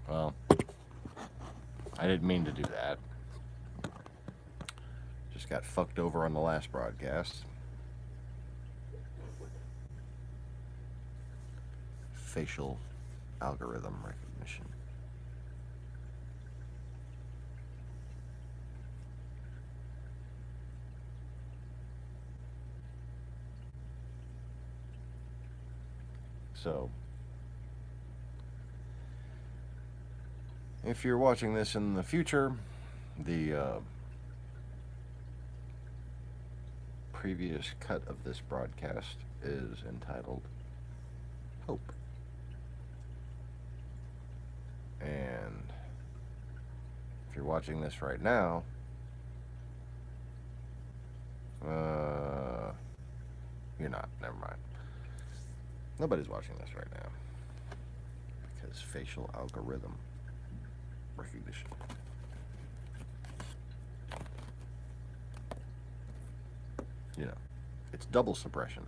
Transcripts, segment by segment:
Well, I didn't mean to do that. Just got fucked over on the last broadcast. Facial algorithm recognition. So, if you're watching this in the future, the previous cut of this broadcast is entitled Hope. And if you're watching this right now, you're not. Never mind. Nobody's watching this right now because facial algorithm recognition. You know, it's double suppression.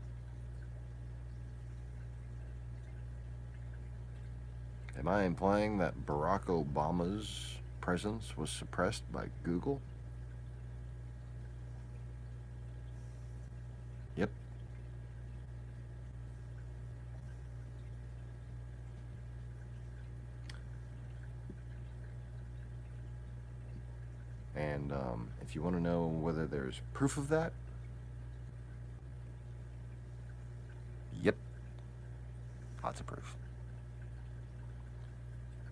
Am I implying that Barack Obama's presence was suppressed by Google? Yep. And if you want to know whether there's proof of that, yep, lots of proof.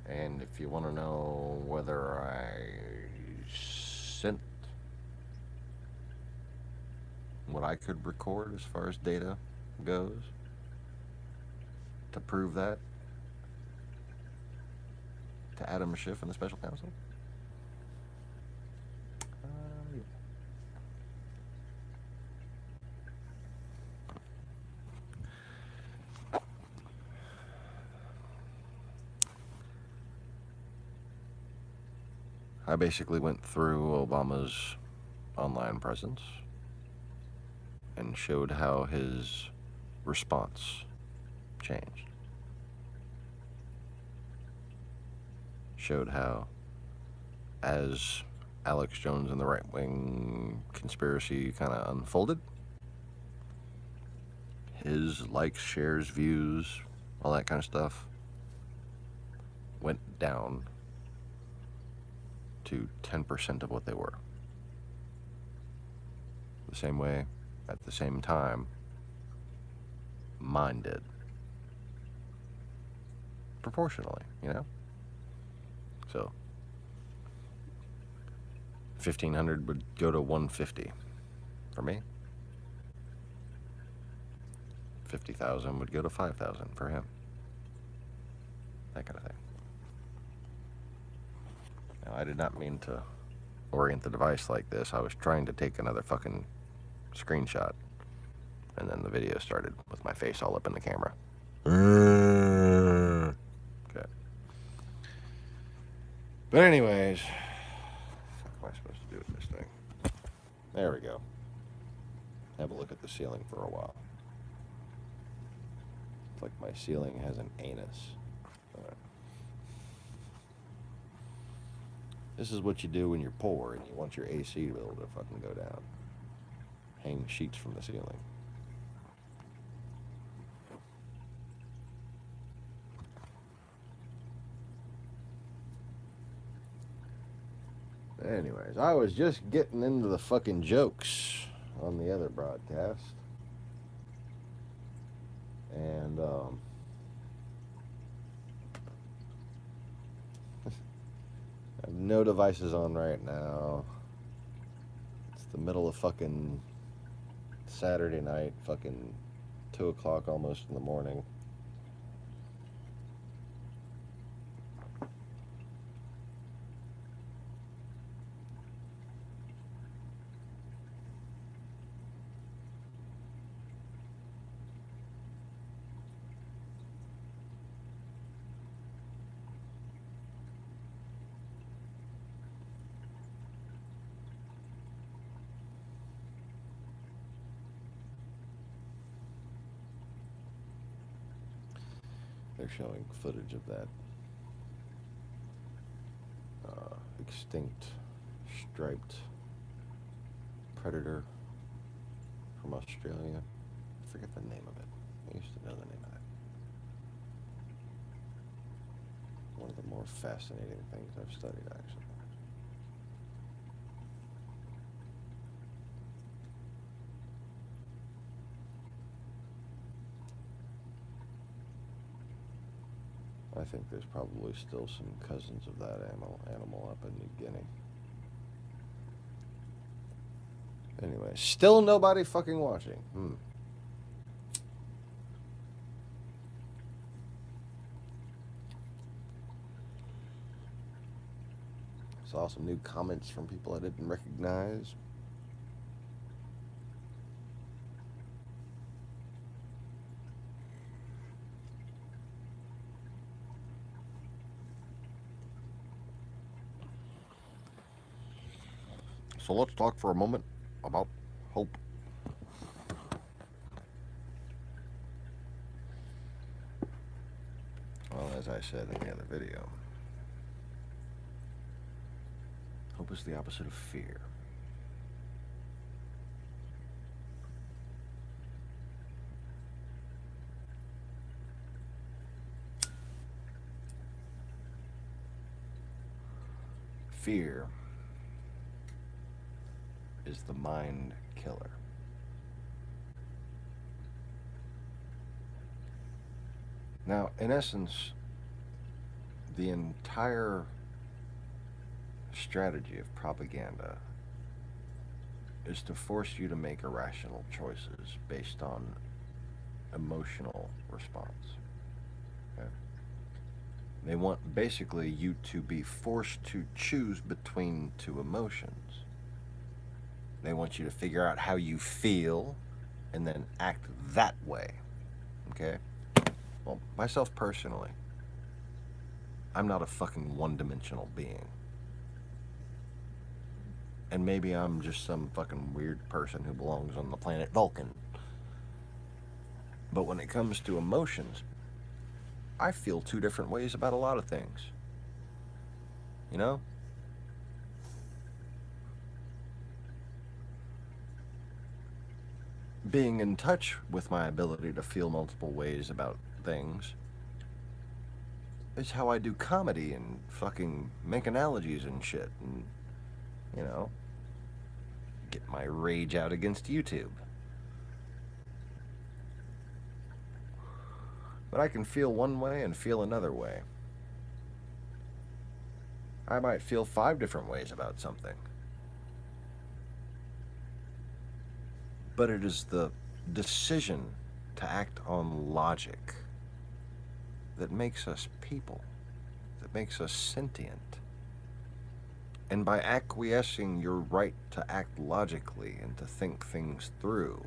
And if you want to know whether I sent what I could record as far as data goes to prove that to Adam Schiff and the special counsel, yeah. I basically went through Obama's online presence and showed how his response changed. Showed how, as Alex Jones and the right wing conspiracy kind of unfolded, his likes, shares, views, all that kind of stuff went down to 10% of what they were. The same way, at the same time, mine did. Proportionally, you know? So, 1,500 would go to 150 for me. 50,000 would go to 5,000 for him. That kind of thing. Now, I did not mean to orient the device like this. I was trying to take another fucking screenshot, and then the video started with my face all up in the camera. Okay. But anyways, what am I supposed to do with this thing? There we go. Have a look at the ceiling for a while. It's like my ceiling has an anus. This is what you do when you're poor and you want your AC bill to fucking go down. Hang sheets from the ceiling. Anyways, I was just getting into the fucking jokes on the other broadcast. And, I have no devices on right now. It's the middle of fucking Saturday night, fucking 2 o'clock almost in the morning. They're showing footage of that extinct striped predator from Australia. I forget the name of it. I used to know the name of it. One of the more fascinating things I've studied, actually. I think there's probably still some cousins of that animal up in New Guinea. Anyway, still nobody fucking watching. Saw some new comments from people I didn't recognize. So let's talk for a moment about hope. Well, as I said in the other video, hope is the opposite of fear. Fear is the mind killer. Now, in essence, the entire strategy of propaganda is to force you to make irrational choices based on emotional response. Okay? They want basically you to be forced to choose between two emotions. They want you to figure out how you feel and then act that way. Okay? Well, myself personally, I'm not a fucking one-dimensional being. And maybe I'm just some fucking weird person who belongs on the planet Vulcan. But when it comes to emotions, I feel two different ways about a lot of things. You know? Being in touch with my ability to feel multiple ways about things is how I do comedy and fucking make analogies and shit and, you know, get my rage out against YouTube. But I can feel one way and feel another way. I might feel 5 different ways about something. But it is the decision to act on logic that makes us people, that makes us sentient. And by acquiescing your right to act logically and to think things through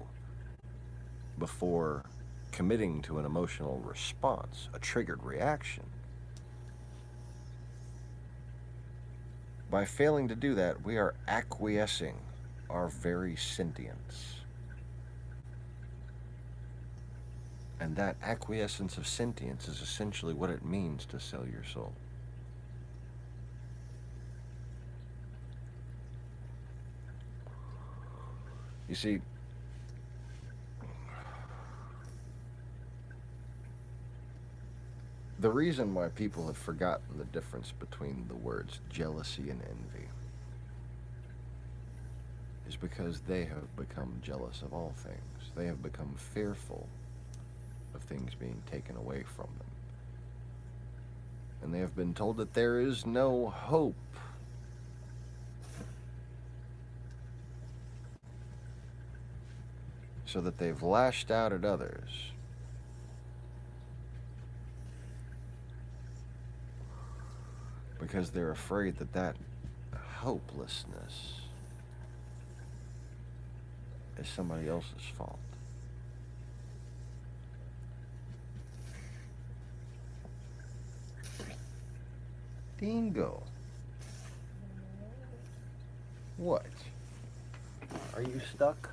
before committing to an emotional response, a triggered reaction, by failing to do that, we are acquiescing our very sentience. And that acquiescence of sentience is essentially what it means to sell your soul. You see, the reason why people have forgotten the difference between the words jealousy and envy is because they have become jealous of all things. They have become fearful of things being taken away from them. And they have been told that there is no hope. So that they've lashed out at others. Because they're afraid that that hopelessness is somebody else's fault. Dingo. What? Are you stuck?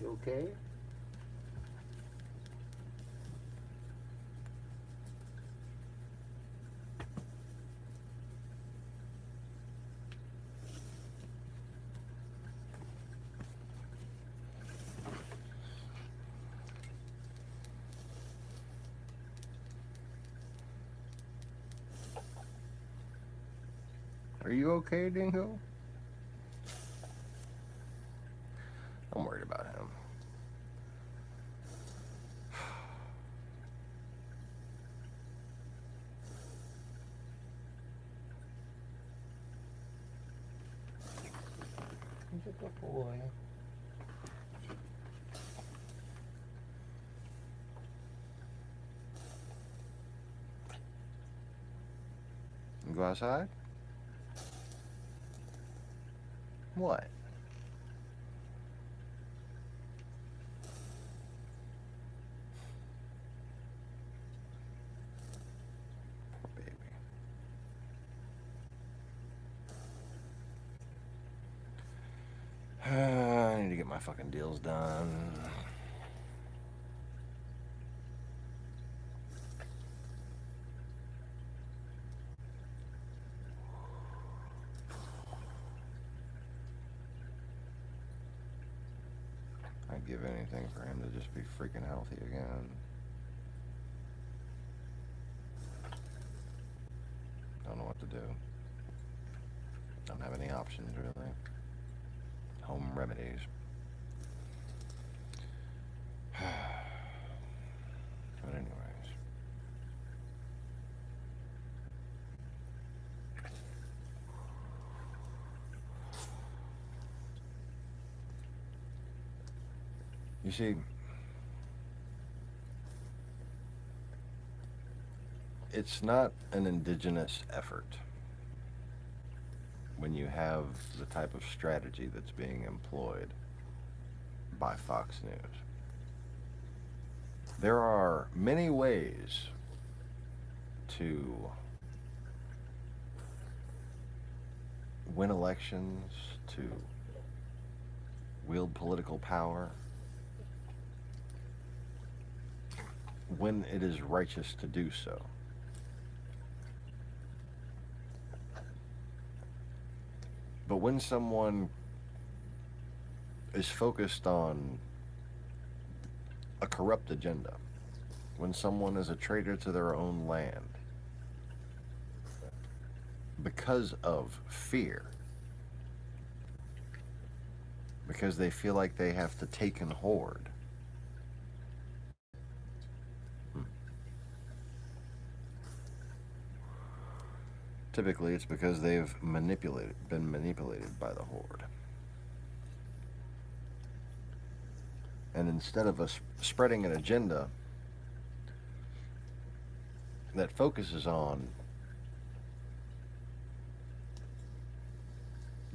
You okay? Are you okay, Dingo? I'm worried about him. He's a good boy. You go outside? What? Poor baby. I need to get my fucking deals done. I'd give anything for him to just be freaking healthy again. Don't know what to do. Don't have any options, really. Home remedies. But anyways. You see, it's not an indigenous effort when you have the type of strategy that's being employed by Fox News. There are many ways to win elections, to wield political power, when it is righteous to do so. But when someone is focused on a corrupt agenda, when someone is a traitor to their own land because of fear, because they feel like they have to take and hoard, typically it's because they've been manipulated by the horde. And instead of us spreading an agenda that focuses on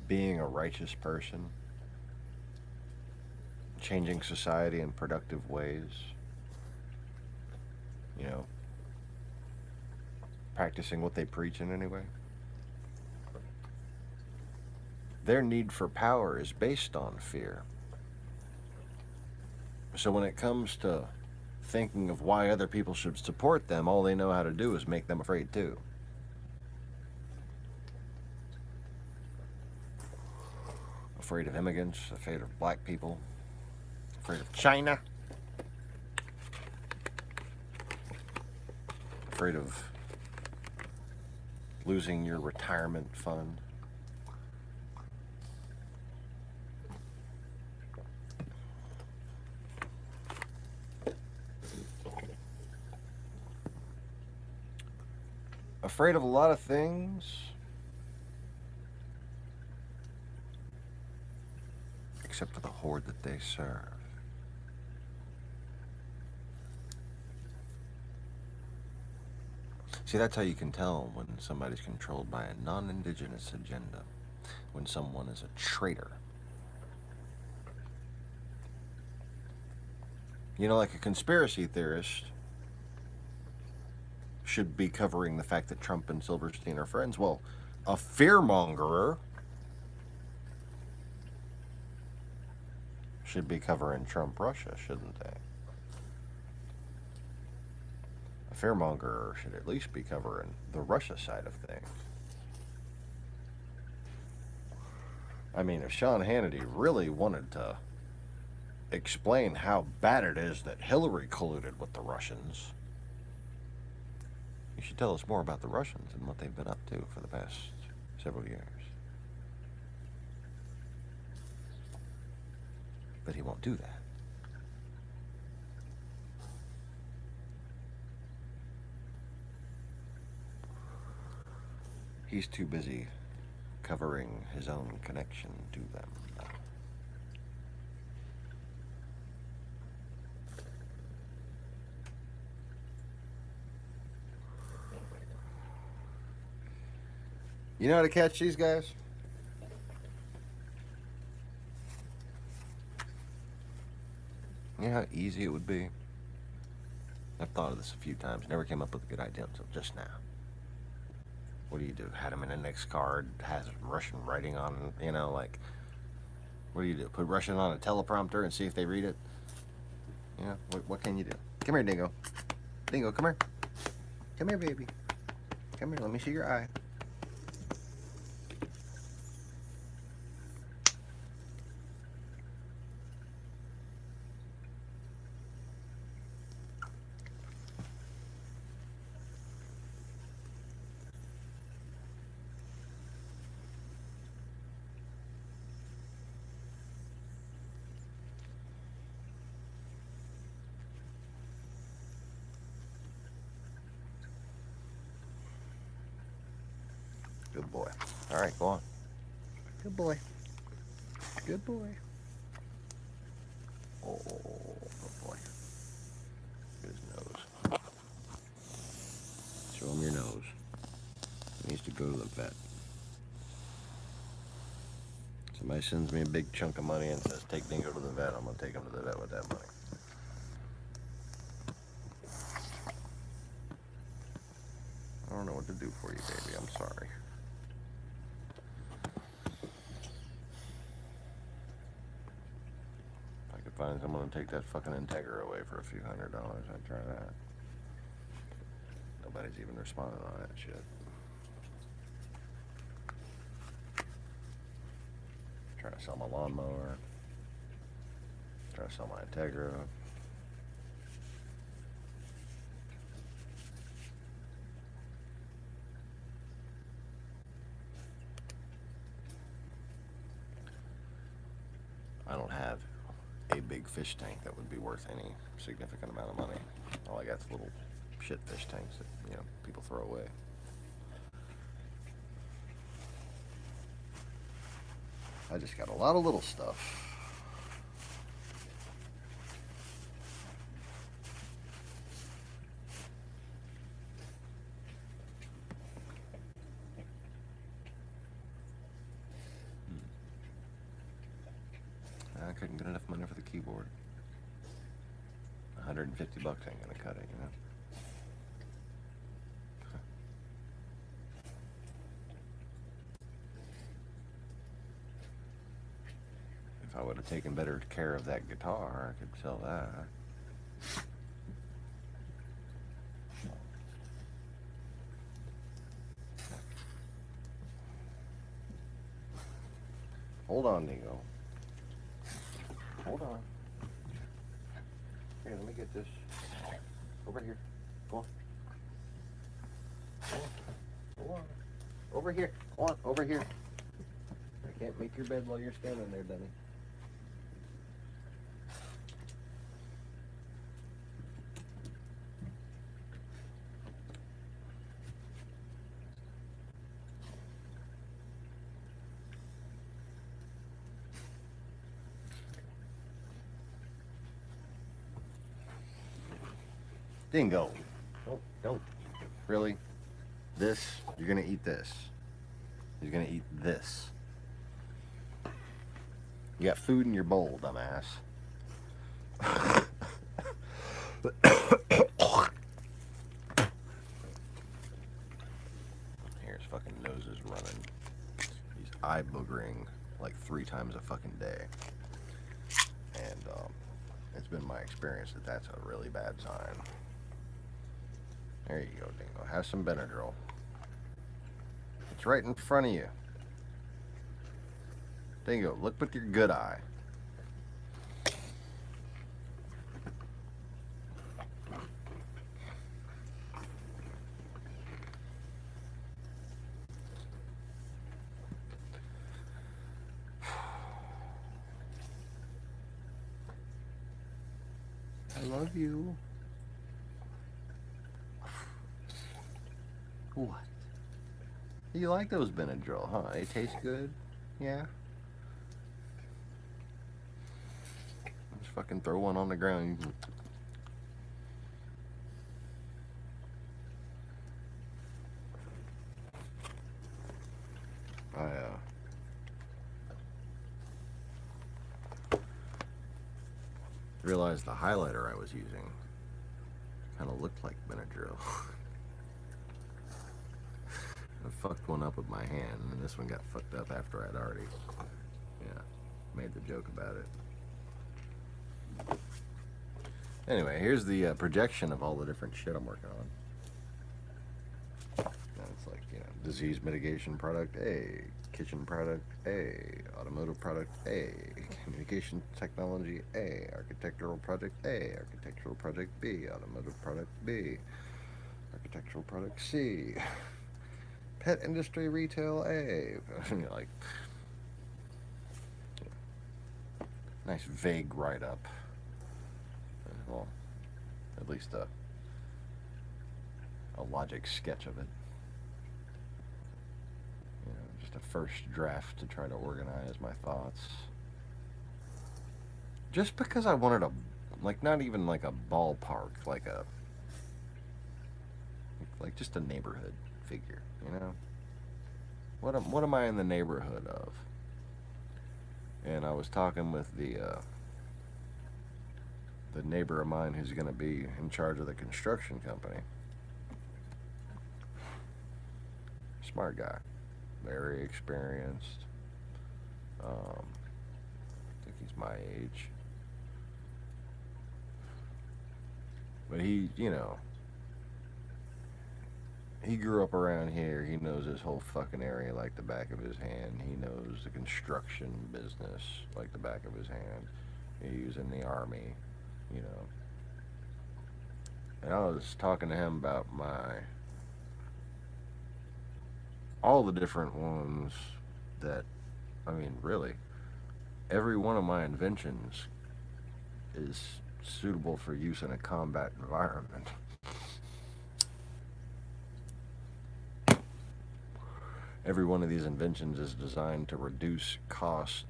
being a righteous person, changing society in productive ways, you know, practicing what they preach in any way, their need for power is based on fear. So when it comes to thinking of why other people should support them, all they know how to do is make them afraid too. Afraid of immigrants, afraid of black people, afraid of China, afraid of losing your retirement fund. Afraid of a lot of things, except for the horde that they serve. See, that's how you can tell when somebody's controlled by a non-indigenous agenda, when someone is a traitor. You know, like a conspiracy theorist should be covering the fact that Trump and Silverstein are friends. Well, a fearmongerer should be covering Trump-Russia, shouldn't they? A fearmongerer should at least be covering the Russia side of things. I mean, if Sean Hannity really wanted to explain how bad it is that Hillary colluded with the Russians, you should tell us more about the Russians and what they've been up to for the past several years. But he won't do that. He's too busy covering his own connection to them. You know how to catch these guys? You know how easy it would be? I've thought of this a few times. Never came up with a good idea until just now. What do? Had them in a next card, has Russian writing on, you know, like, what do? Put Russian on a teleprompter and see if they read it? You know, what can you do? Come here, Dingo. Dingo, come here. Come here, baby. Come here, let me see your eye. Good boy. All right, go on. Good boy. Good boy. Oh, good boy. Look at his nose. Show him your nose. He needs to go to the vet. Somebody sends me a big chunk of money and says, take Dingo to the vet. I'm going to take him to the vet with that money. I don't know what to do for you, baby. I'm sorry. If I could find someone to take that fucking Integra away for a few $100, I'd try that. Nobody's even responding on that shit. Trying to sell my lawnmower. Trying to sell my Integra. I don't have a big fish tank that would be worth any significant amount of money. All I got is little shit fish tanks that, you know, people throw away. I just got a lot of little stuff. I couldn't get enough money for the keyboard. $150 ain't gonna cut it, you know? If I would have taken better care of that guitar, I could sell that. Hold on, Dingo. Hold on. Here, let me get this. Over here. Go on. Go on. Go on. Over here. Go on. Over here. I can't make your bed while you're standing there, dummy. Dingo. Don't. Really? This? You're gonna eat this. You're gonna eat this. You got food in your bowl, dumbass. Here's fucking noses running. He's eye boogering like 3 times a fucking day. And it's been my experience that that's a really bad sign. There you go, Dingo. Have some Benadryl. It's right in front of you. Dingo, look with your good eye. I love you. What? You like those Benadryl, huh? They taste good? Yeah? Just fucking throw one on the ground. I realized the highlighter I was using kind of looked like Benadryl. I fucked one up with my hand, and this one got fucked up after I'd already, made the joke about it. Anyway, here's the projection of all the different shit I'm working on. It's like, disease mitigation product A, kitchen product A, automotive product A, communication technology A, architectural project A, architectural project B, automotive product B, architectural product C, pet industry retail A. Like, nice vague write-up. Well, at least a logic sketch of it. Just a first draft to try to organize my thoughts. Just because I wanted not even like a ballpark, like just a neighborhood figure, What am I in the neighborhood of? And I was talking with the neighbor of mine who's going to be in charge of the construction company. Smart guy, very experienced. I think he's my age. But he grew up around here. He knows this whole fucking area like the back of his hand. He knows the construction business like the back of his hand. He was in the army, And I was talking to him about all the different ones that, really, every one of my inventions is suitable for use in a combat environment. Every one of these inventions is designed to reduce cost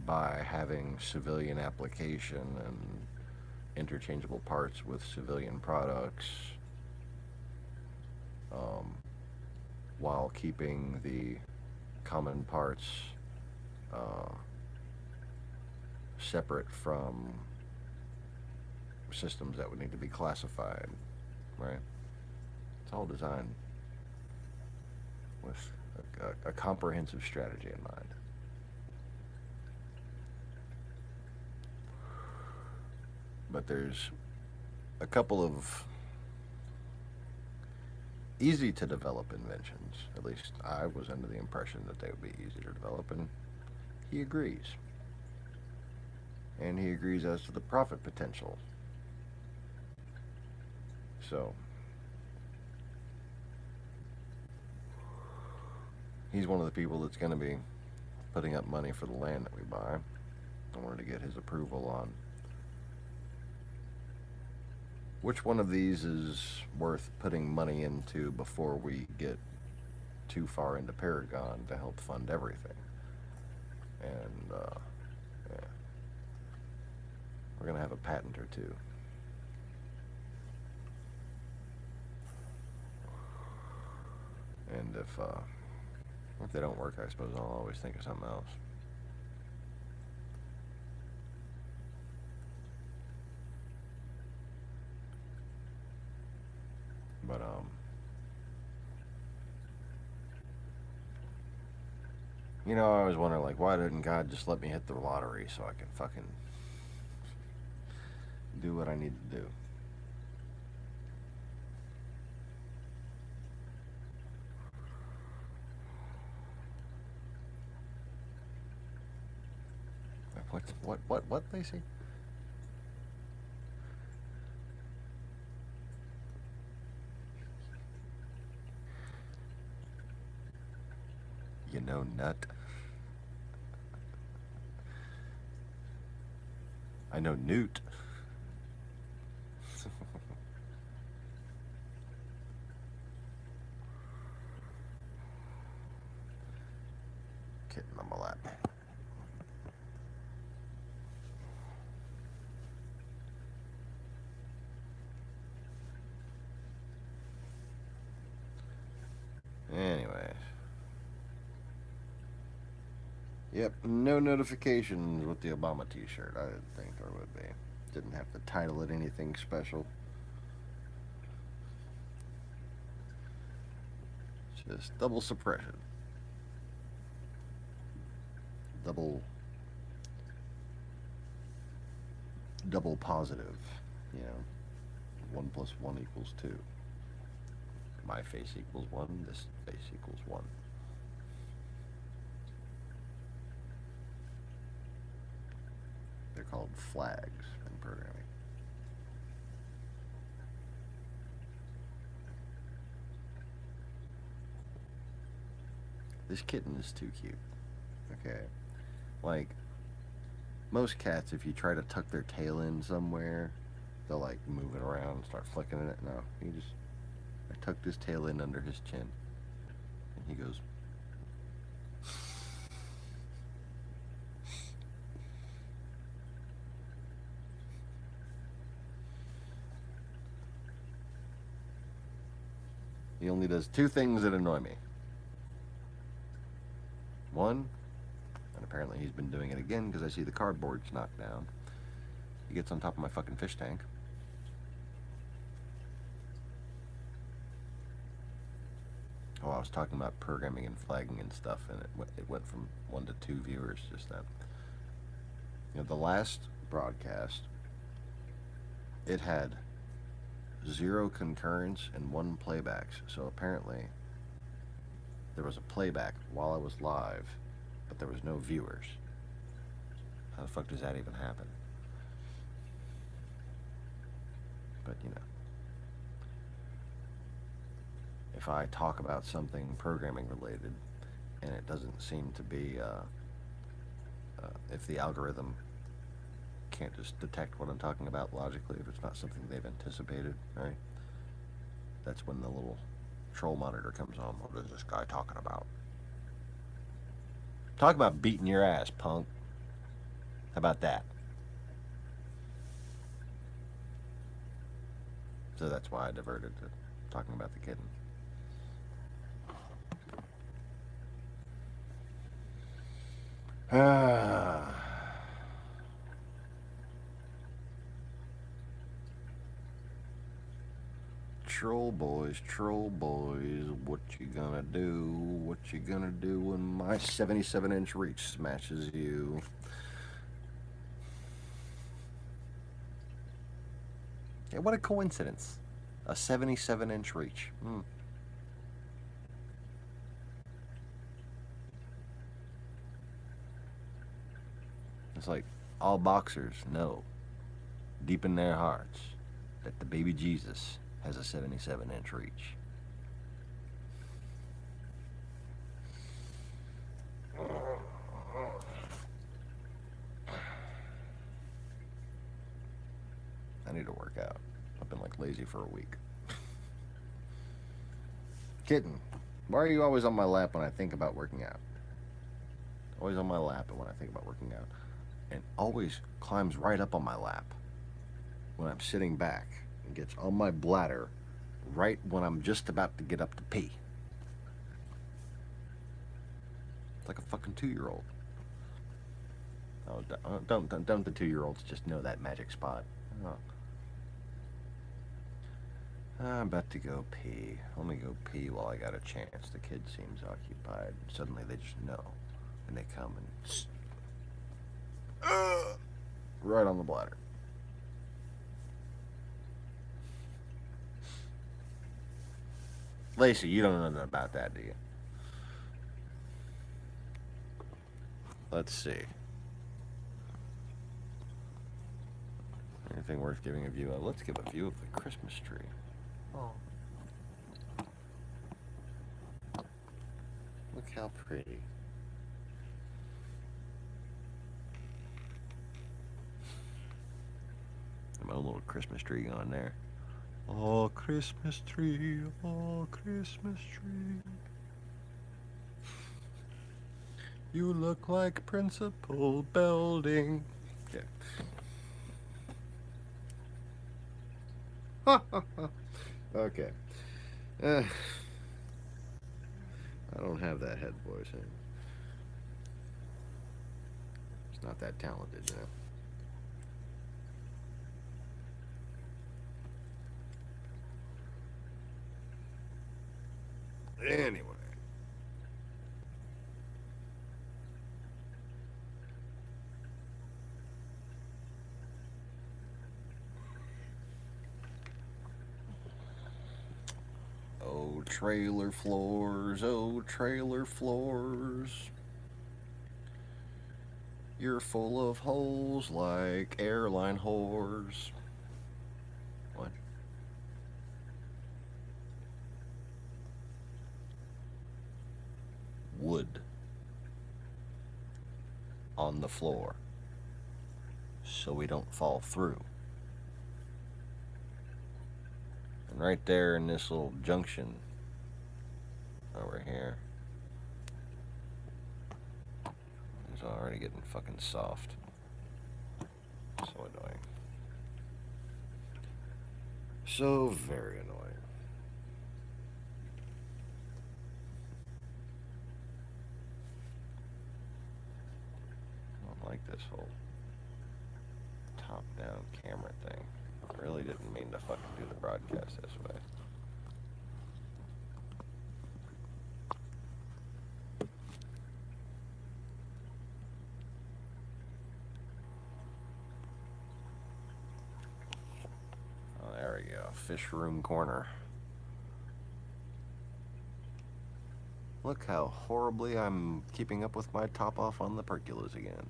by having civilian application and interchangeable parts with civilian products, while keeping the common parts separate from systems that would need to be classified, right? It's all designed with a comprehensive strategy in mind. But there's a couple of easy to develop inventions. At least I was under the impression that they would be easy to develop, and he agrees. And he agrees as to the profit potential. So he's one of the people that's going to be putting up money for the land that we buy. I wanted to get his approval on which one of these is worth putting money into before we get too far into Paragon to help fund everything. And we're going to have a patent or two. And if they don't work, I suppose I'll always think of something else. But I always wonder, like, why didn't God just let me hit the lottery so I can fucking do what I need to do? What, Lacey? You know, nut. I know Newt. kitten on my lap. Anyways. Yep, no notifications with the Obama t-shirt. I didn't think there would be. Didn't have to title it anything special. Just double suppression. Double positive, you know. 1 + 1 = 2. My face equals 1, this face equals 1. They're called flags in programming. This kitten is too cute. Okay. Like, most cats, if you try to tuck their tail in somewhere, they'll like move it around and start flicking in it. No, I tucked his tail in under his chin, and he goes. He only does 2 things that annoy me. 1, and apparently he's been doing it again because I see the cardboard's knocked down. He gets on top of my fucking fish tank. Oh, I was talking about programming and flagging and stuff, and it went from 1 to 2 viewers just then. You know, the last broadcast, it had 0 concurrence and 1 playbacks. So apparently there was a playback while I was live, but there was no viewers. How the fuck does that even happen? But you know, if I talk about something programming related and it doesn't seem to be, if the algorithm can't just detect what I'm talking about logically, if it's not something they've anticipated, right? That's when the little troll monitor comes on. What is this guy talking about? Talk about beating your ass, punk. How about that? So that's why I diverted to talking about the kitten. Troll boys, what you gonna do? What you gonna do when my 77-inch reach smashes you? Yeah, what a coincidence. A 77-inch reach. It's like all boxers know, deep in their hearts, that the baby Jesus has a 77-inch reach. I need to work out. I've been like lazy for a week. Kitten, why are you always on my lap when I think about working out? Always on my lap when I think about working out. And always climbs right up on my lap when I'm sitting back and gets on my bladder right when I'm just about to get up to pee. It's like a fucking 2-year-old. Oh, don't the 2-year-olds just know that magic spot? Oh. I'm about to go pee. Let me go pee while I got a chance. The kid seems occupied. Suddenly they just know. And they come and right on the bladder. Lacey, you don't know nothing about that, do you? Let's see. Anything worth giving a view of? Let's give a view of the Christmas tree. Oh. Look how pretty. My own little Christmas tree on there. Oh, Christmas tree, oh, Christmas tree. You look like Principal Belding. Okay. Okay. I don't have that head voice. It's not that talented, you know. Anyway. Oh, trailer floors, oh, trailer floors. You're full of holes like airline whores. What? Wood on the floor so we don't fall through. And right there in this little junction over here is already getting fucking soft. So annoying. So very annoying. I don't like this whole top-down camera thing. I really didn't mean to fucking do the broadcast this way. Oh, there we go. Fish room corner. Look how horribly I'm keeping up with my top off on the pergolas again.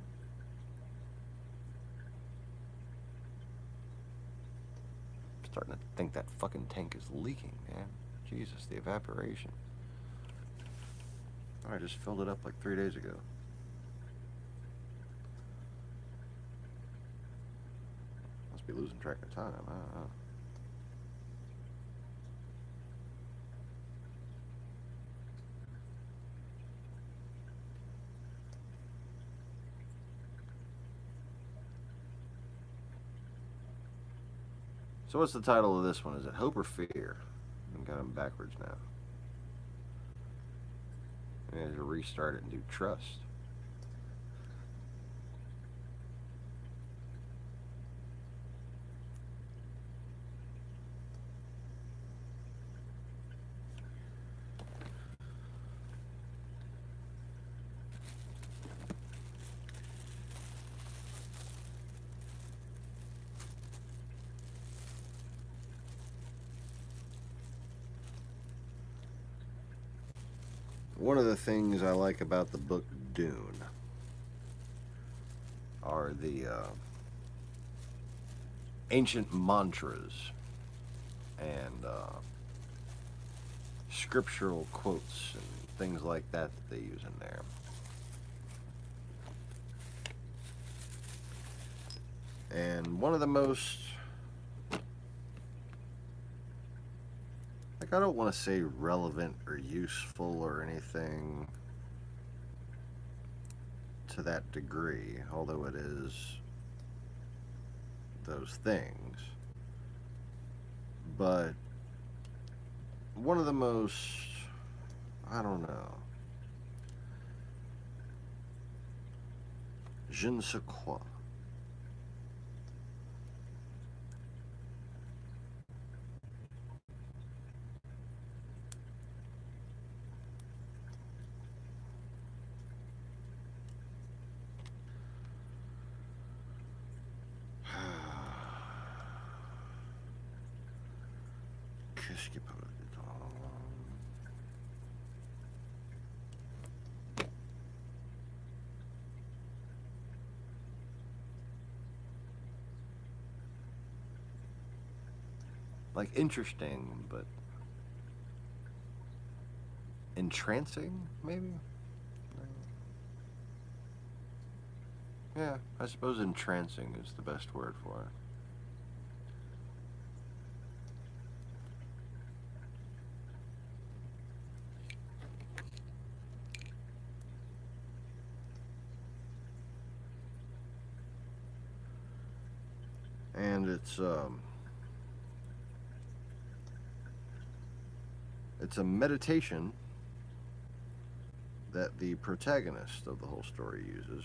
I'm starting to think that fucking tank is leaking, man. Jesus, the evaporation. I just filled it up like 3 days ago. Must be losing track of time. I don't know. So what's the title of this one? Is it Hope or Fear? I've got them backwards now. I need to restart it and do Trust. One of the things I like about the book Dune are the ancient mantras and scriptural quotes and things like that they use in there. And one of the most, like, I don't want to say relevant or useful or anything to that degree, although it is those things. But one of the most, I don't know, je ne sais quoi. Qu'est-ce qu'il peut like interesting, but entrancing, maybe? Yeah, I suppose entrancing is the best word for it. And it's a meditation that the protagonist of the whole story uses.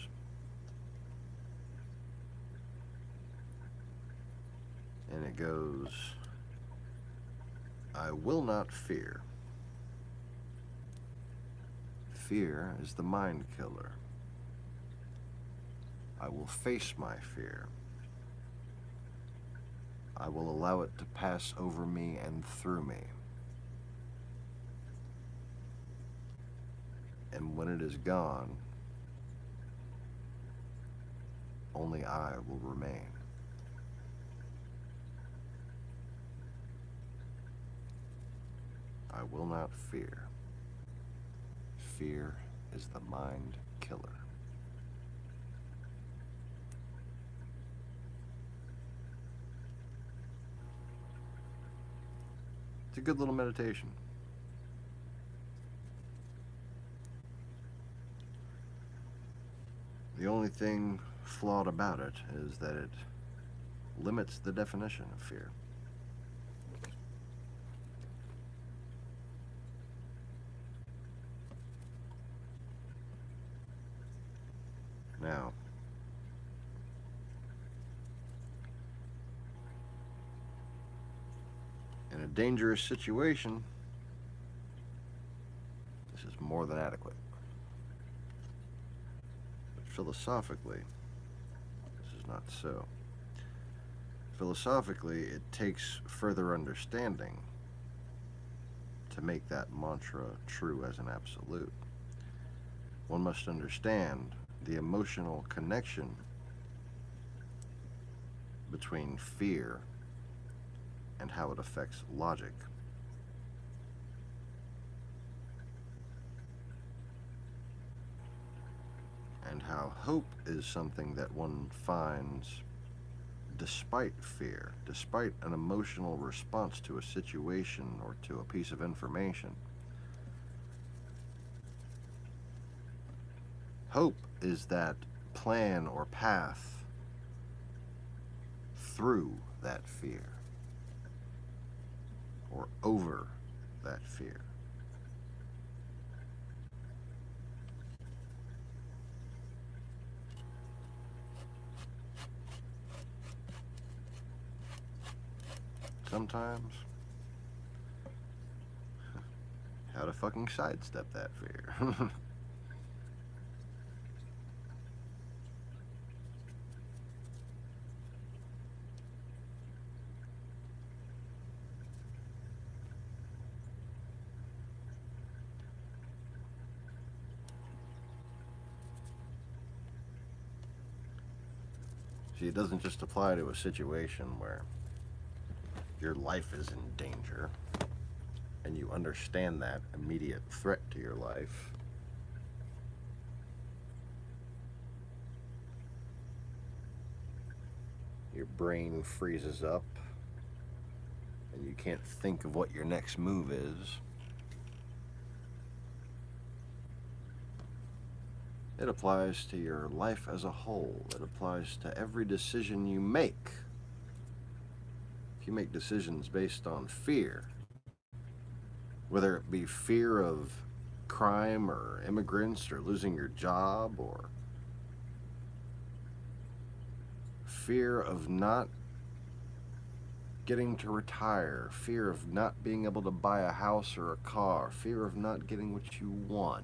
And it goes, I will not fear. Fear is the mind killer. I will face my fear. I will allow it to pass over me and through me. And when it is gone, only I will remain. I will not fear. Fear is the mind killer. It's a good little meditation. The only thing flawed about it is that it limits the definition of fear. Now, in a dangerous situation, this is more than adequate. But philosophically, this is not so. Philosophically, it takes further understanding to make that mantra true as an absolute. One must understand the emotional connection between fear and how it affects logic. And how hope is something that one finds despite fear, despite an emotional response to a situation or to a piece of information. Hope is that plan or path through that fear or over that fear. Sometimes, how to fucking sidestep that fear. See, it doesn't just apply to a situation where your life is in danger and you understand that immediate threat to your life. Your brain freezes up and you can't think of what your next move is. It applies to your life as a whole. It applies to every decision you make. If you make decisions based on fear, whether it be fear of crime or immigrants or losing your job or fear of not getting to retire, fear of not being able to buy a house or a car, fear of not getting what you want.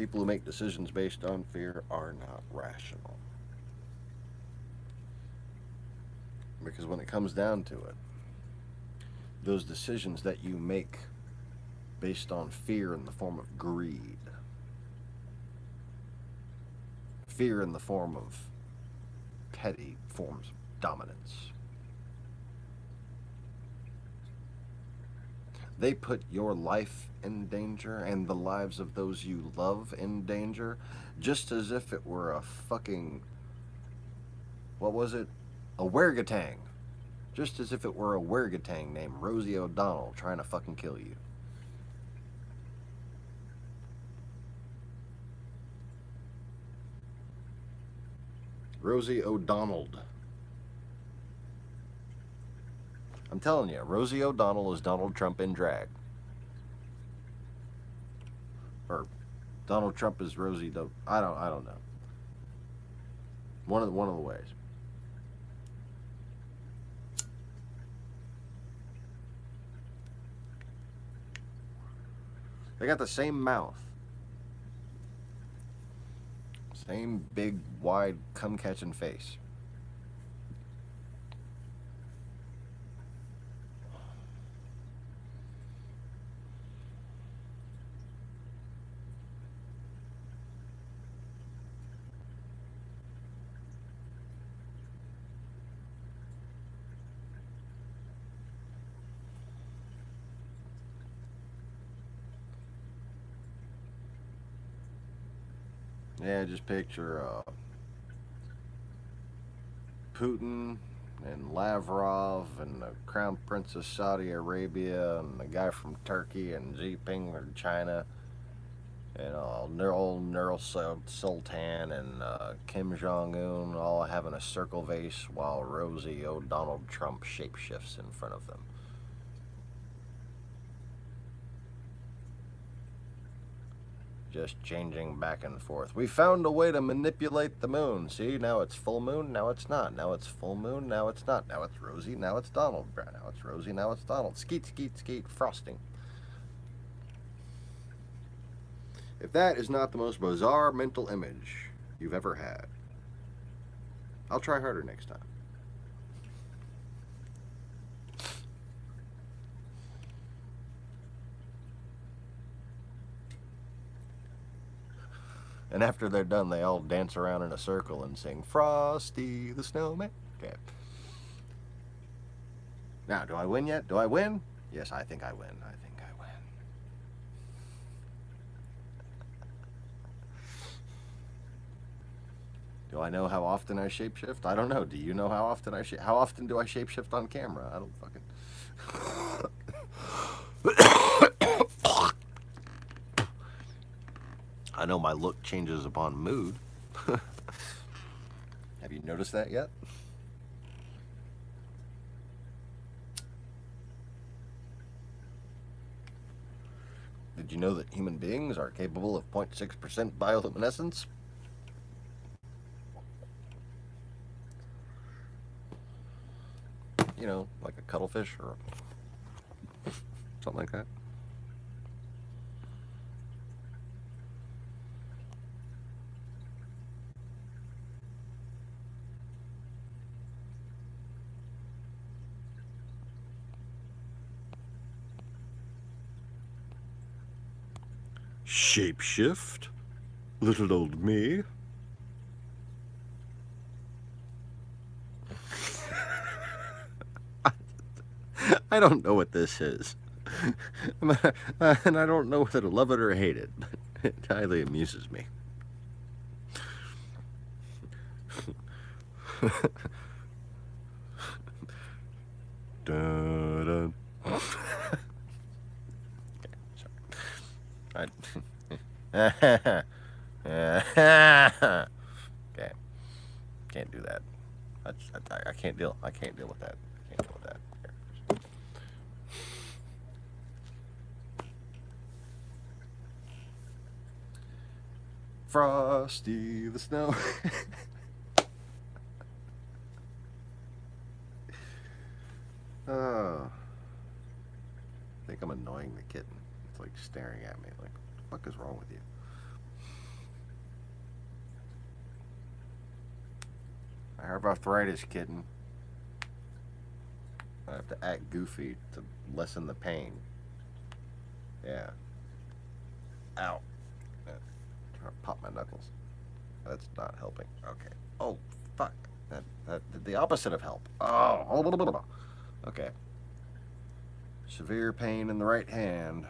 People who make decisions based on fear are not rational. Because when it comes down to it, those decisions that you make based on fear in the form of greed, fear in the form of petty forms of dominance, they put your life in danger and the lives of those you love in danger, just as if it were a fucking, what was it? A orangutan. Just as if it were a wergatang named Rosie O'Donnell trying to fucking kill you. Rosie O'Donnell. I'm telling you, Rosie O'Donnell is Donald Trump in drag. Or Donald Trump is Rosie I don't know. One of the ways. They got the same mouth. Same big, wide, cum-catching face. Yeah, just picture Putin and Lavrov and the Crown Prince of Saudi Arabia and the guy from Turkey and Xi Jinping from China and old Nur Sultan and Kim Jong-un all having a circle vase while Rosie O'Donnell Trump shapeshifts in front of them. Just changing back and forth. We found a way to manipulate the moon. See, now it's full moon, now it's not. Now it's full moon, now it's not. Now it's Rosie, now it's Donald. Now it's Rosie, now it's Donald. Skeet, skeet, skeet, frosting. If that is not the most bizarre mental image you've ever had, I'll try harder next time. And after they're done, they all dance around in a circle and sing Frosty the Snowman. Okay. Now, do I win yet? Do I win? Yes, I think I win. I think I win. Do I know how often I shapeshift? I don't know. Do you know how often how often do I shapeshift on camera? I don't fucking... I know my look changes upon mood. Have you noticed that yet? Did you know that human beings are capable of 0.6% bioluminescence? You know, like a cuttlefish or something like that. Shapeshift, little old me. I don't know what this is. And I don't know whether to love it or hate it, but it highly amuses me. Dun, dun. Okay, okay, can't do that. I can't deal. I can't deal with that. I can't deal with that. Frosty the Snow. Oh, I think I'm annoying the kitten. It's like staring at me like, what the fuck is wrong with you? I have arthritis, kitten. I have to act goofy to lessen the pain. Yeah. Ow. Trying to pop my knuckles. That's not helping. Okay. Oh, fuck. That did the opposite of help. Oh. Okay. Severe pain in the right hand.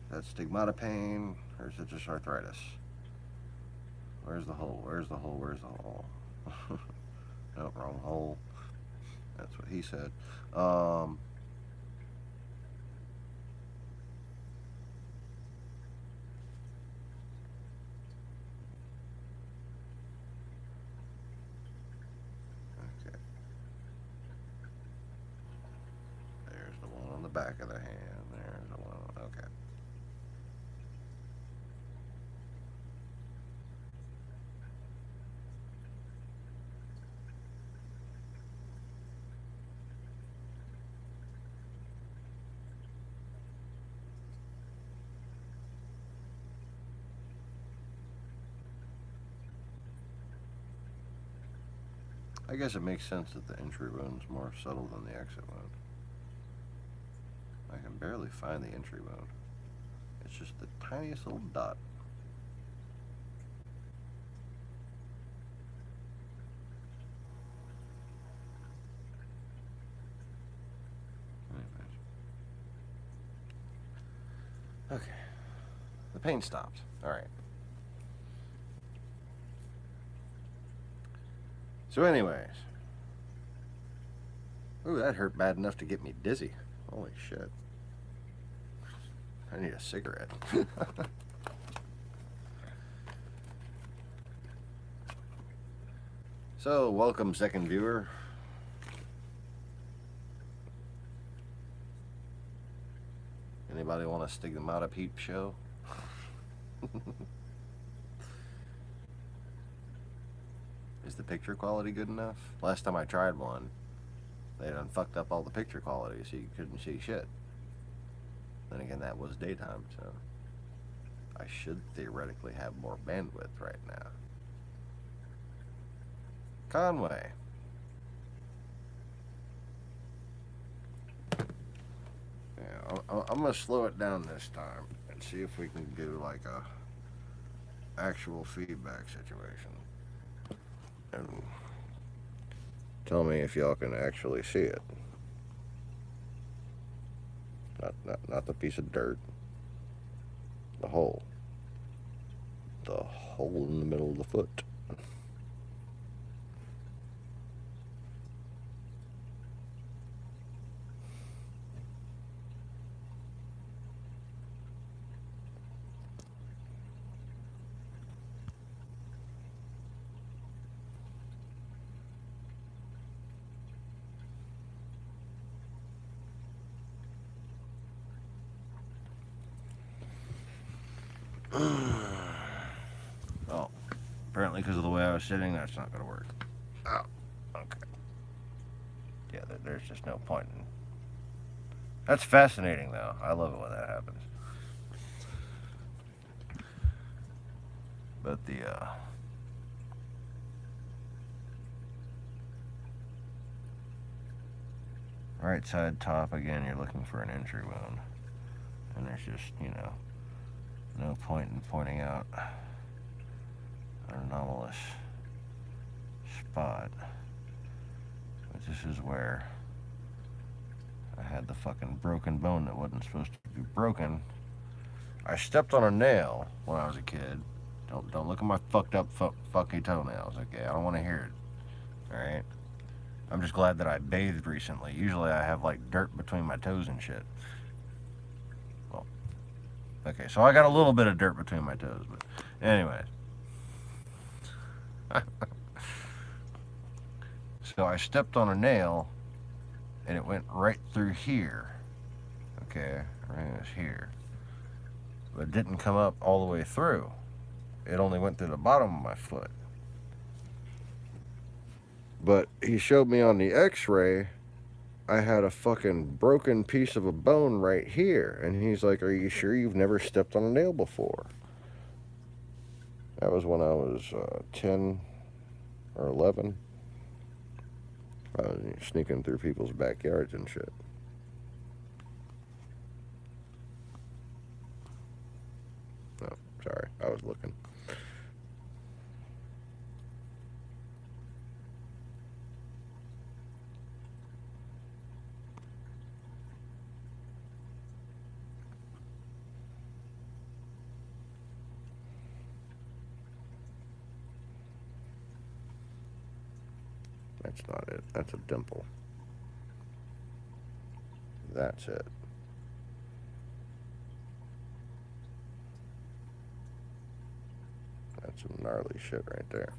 That's stigmata pain, or is it just arthritis? Where's the hole? Where's the hole? Where's the hole? No, wrong hole. That's what he said. Okay. There's the one on the back of the hand. There's the one. Okay. I guess it makes sense that the entry wound's more subtle than the exit wound. I can barely find the entry wound. It's just the tiniest little dot. Anyways. Okay. The pain stopped. Alright. So anyways. Ooh, that hurt bad enough to get me dizzy. Holy shit. I need a cigarette. So, welcome second viewer. Anybody want a Stigmata Peep show? Is the picture quality good enough? Last time I tried one, they done fucked up all the picture quality so you couldn't see shit. Then again, that was daytime, so I should theoretically have more bandwidth right now. Conway. Yeah, I'm gonna slow it down this time and see if we can do like a actual feedback situation. And tell me if y'all can actually see it. Not the piece of dirt. The hole. The hole in the middle of the foot. Oh, apparently because of the way I was sitting, that's not going to work. Oh, okay. Yeah, there's just no point in... That's fascinating, though. I love it when that happens. But the, right side top, again, you're looking for an entry wound. And there's just, no point in pointing out an anomalous spot. But this is where I had the fucking broken bone that wasn't supposed to be broken. I stepped on a nail when I was a kid. Don't look at my fucked up fucky toenails, okay? I don't want to hear it. Alright? I'm just glad that I bathed recently. Usually I have like dirt between my toes and shit. Well, okay, so I got a little bit of dirt between my toes, but anyways. So I stepped on a nail and it went right through here. Okay, right here. But it didn't come up all the way through. It only went through the bottom of my foot. But he showed me on the x-ray I had a fucking broken piece of a bone right here. And he's like, are you sure you've never stepped on a nail before? That was when I was 10 or 11. I was sneaking through people's backyards and shit. Oh, sorry, I was looking. That's not it. That's a dimple. That's it. That's some gnarly shit right there.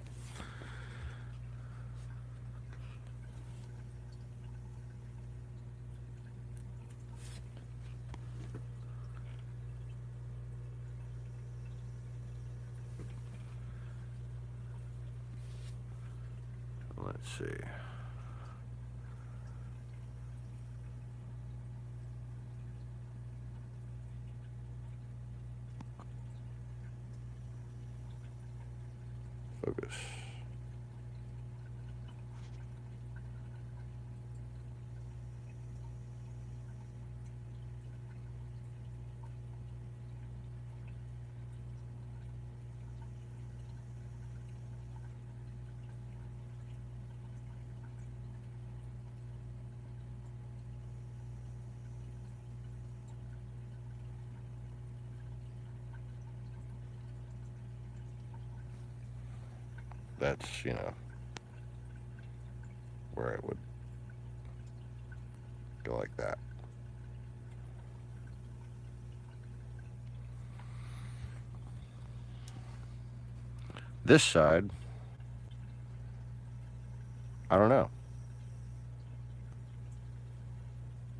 Let's see. Focus. That's, you know, where I would go like that. This side, I don't know.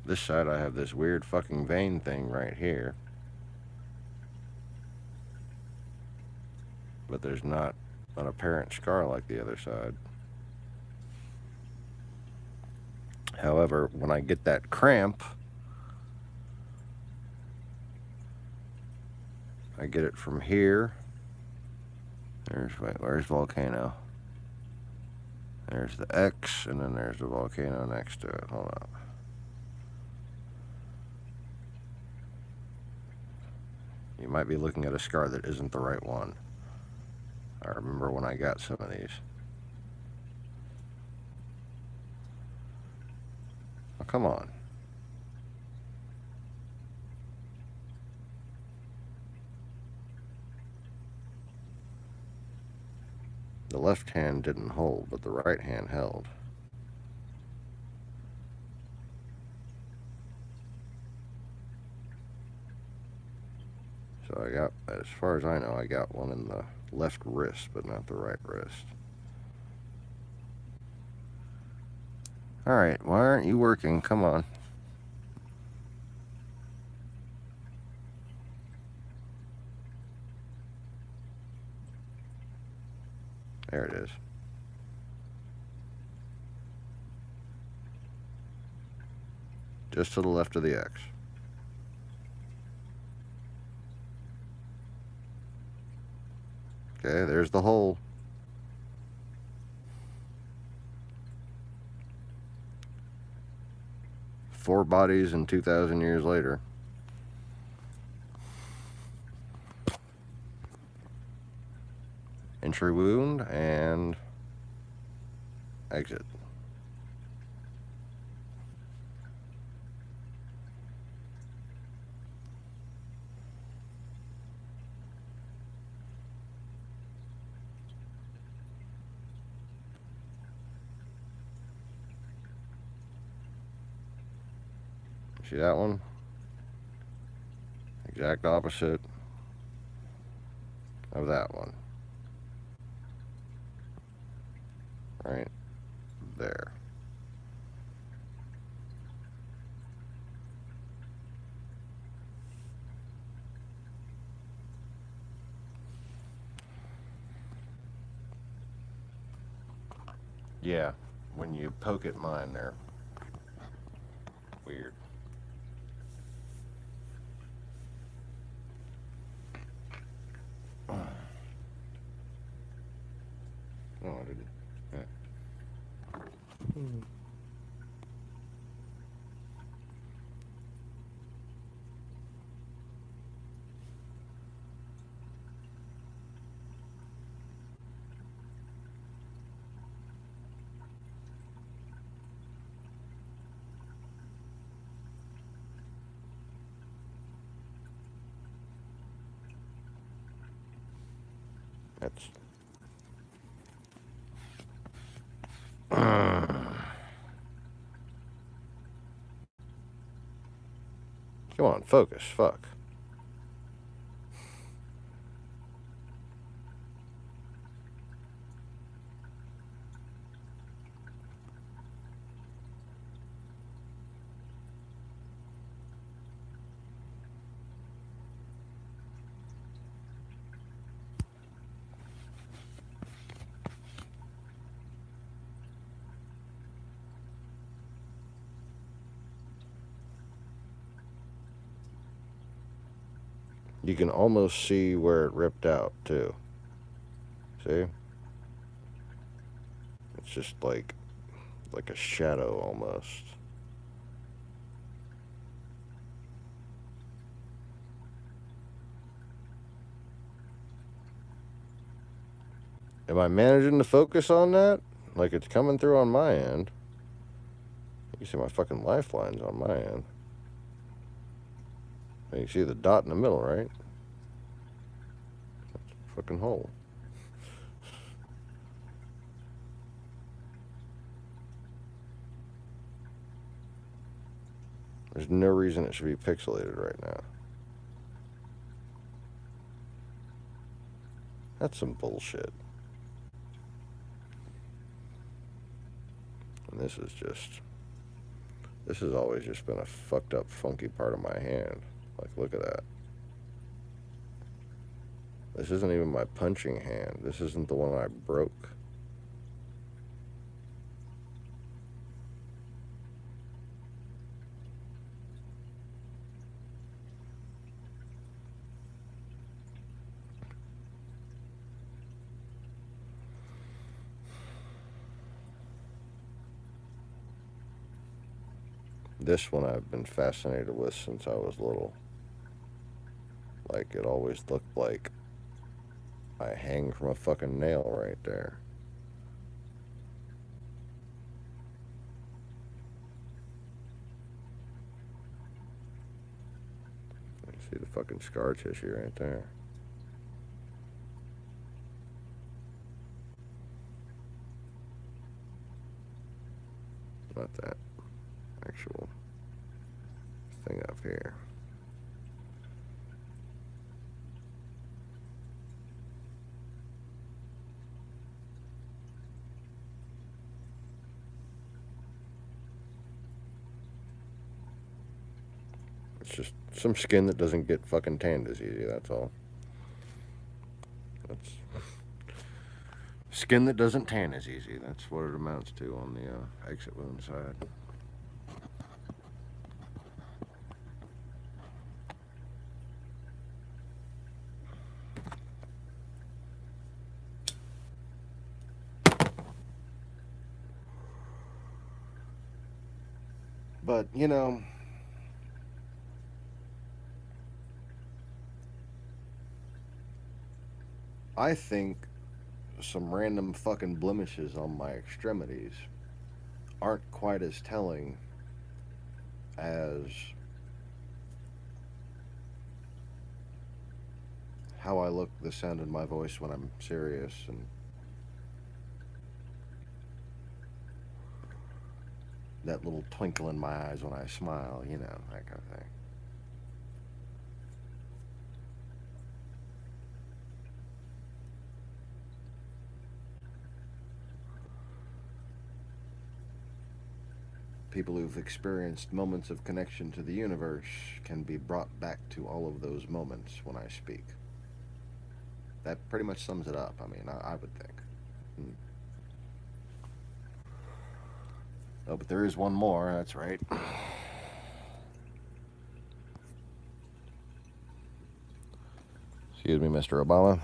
This side, I have this weird fucking vein thing right here. But there's not an apparent scar like the other side. However, when I get that cramp, I get it from here. Where's Volcano? There's the X, and then there's the volcano next to it. Hold on. You might be looking at a scar that isn't the right one. I remember when I got some of these. Oh, come on. The left hand didn't hold, but the right hand held. So I got, as far as I know, I got one in the left wrist, but not the right wrist. Alright, why aren't you working? Come on. There it is. Just to the left of the X. Okay, there's the hole. Four bodies and 2,000 years later. Entry wound and exit. See that one? Exact opposite of that one. Right there. Yeah, when you poke at mine, they're weird. Oh, I didn't. Yeah. That's Come on, focus. Fuck. You can almost see where it ripped out, too. See? It's just like a shadow almost. Am I managing to focus on that? Like it's coming through on my end. You can see my fucking lifelines on my end. And you see the dot in the middle, right? That's a fucking hole. There's no reason it should be pixelated right now. That's some bullshit. And this has always just been a fucked up, funky part of my hand. Like, look at that. This isn't even my punching hand. This isn't the one I broke. This one I've been fascinated with since I was little. Like, it always looked like I hang from a fucking nail right there. You see the fucking scar tissue right there. Not that actual thing up here. It's just some skin that doesn't get fucking tanned as easy, that's all. That's skin that doesn't tan as easy. That's what it amounts to on the exit wound side. But, you know, I think some random fucking blemishes on my extremities aren't quite as telling as how I look, the sound in my voice when I'm serious, and that little twinkle in my eyes when I smile, you know, that kind of thing. People who've experienced moments of connection to the universe can be brought back to all of those moments when I speak. That pretty much sums it up, I mean, I would think. Oh, but there is one more, that's right. Excuse me, Mr. Obama.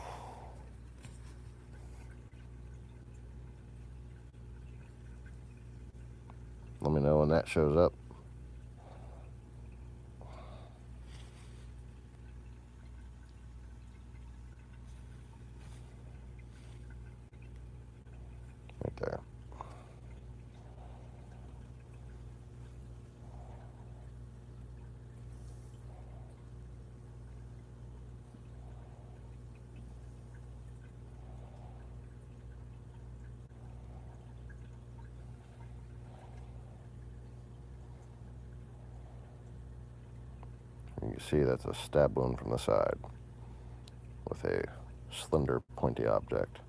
Let me know when that shows up. Right there. you see, that's a stab wound from the side with a slender, pointy object,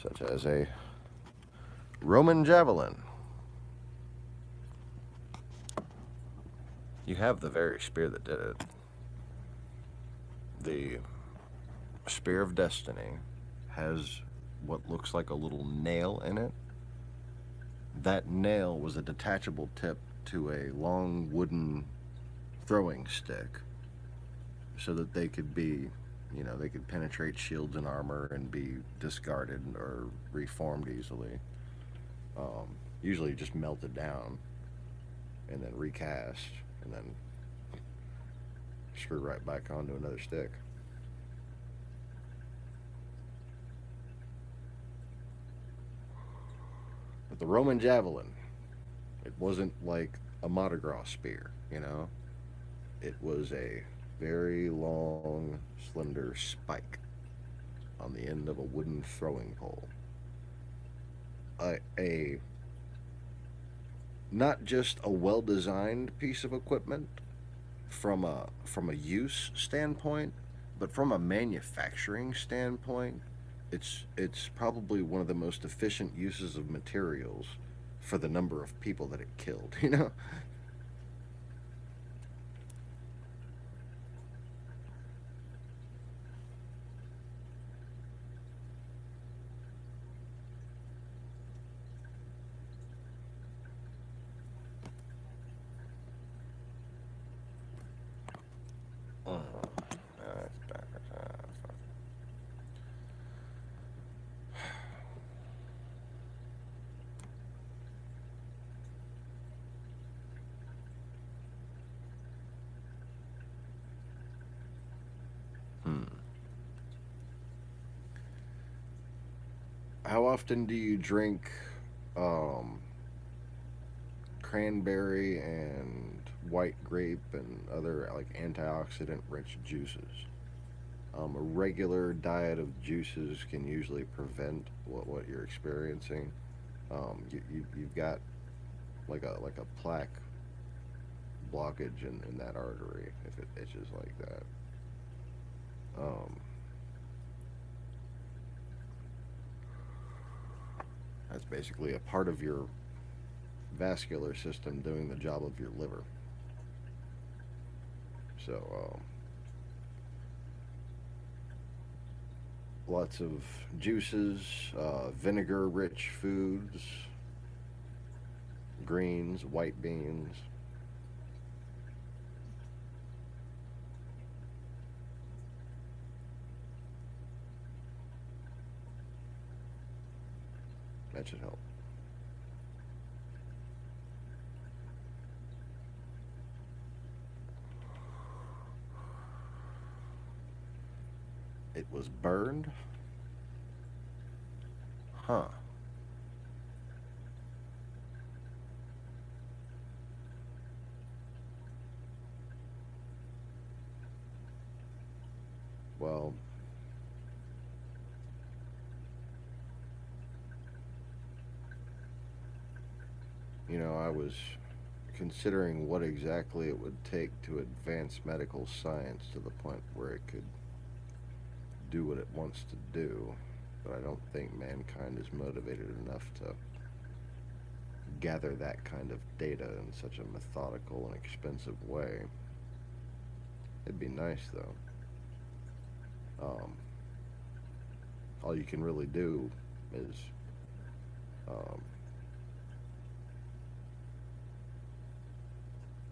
such as a Roman javelin. You have the very spear that did it. The Spear of Destiny has what looks like a little nail in it. That nail was a detachable tip to a long wooden throwing stick so that they could be, they could penetrate shields and armor and be discarded or reformed easily. Usually just melted down and then recast and then screw right back onto another stick. But the Roman javelin, it wasn't like a Mardi Gras spear, It was a very long, slender spike on the end of a wooden throwing pole. A not just a well-designed piece of equipment from a use standpoint, but from a manufacturing standpoint, it's probably one of the most efficient uses of materials for the number of people that it killed, That's backwards. How often do you drink cranberry and white grape and other like antioxidant rich juices? A regular diet of juices can usually prevent what you're experiencing. You've got like a plaque blockage in that artery if it itches like that. That's basically a part of your vascular system doing the job of your liver. So, lots of juices, vinegar-rich foods, greens, white beans. That should help. It was burned? Huh. Well, I was considering what exactly it would take to advance medical science to the point where it could do what it wants to do, but I don't think mankind is motivated enough to gather that kind of data in such a methodical and expensive way. It'd be nice, though. All you can really do is um,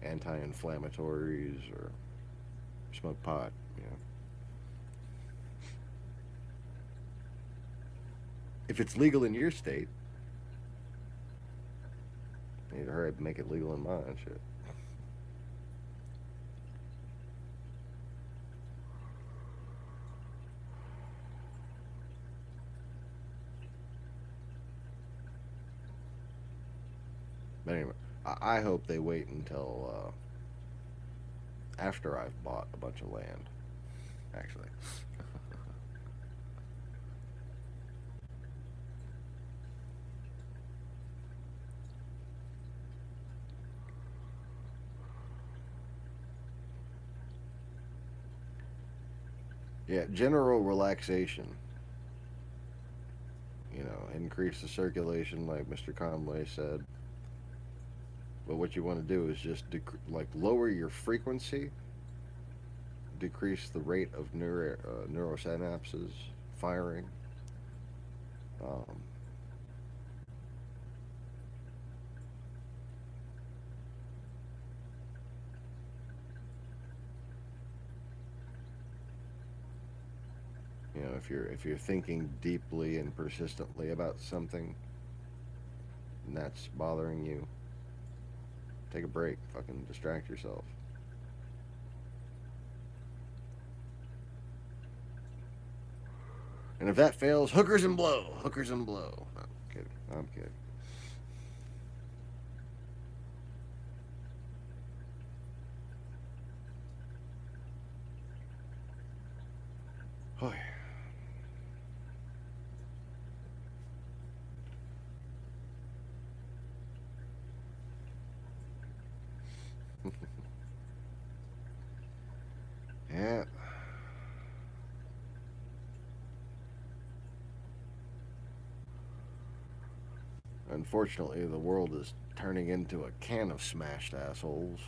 anti-inflammatories or smoke pot. If it's legal in your state, you need to hurry up and make it legal in mine. Shit. But anyway, I hope they wait until after I've bought a bunch of land, actually. Yeah, general relaxation. You know, increase the circulation, like Mr. Conway said. But what you want to do is just like lower your frequency, decrease the rate of neurosynapses firing. Um, you know, if you're thinking deeply and persistently about something and that's bothering you, take a break. Fucking distract yourself. And if that fails, hookers and blow. Hookers and blow. No, I'm kidding. I'm kidding. Oh, yeah. Unfortunately, the world is turning into a can of smashed assholes.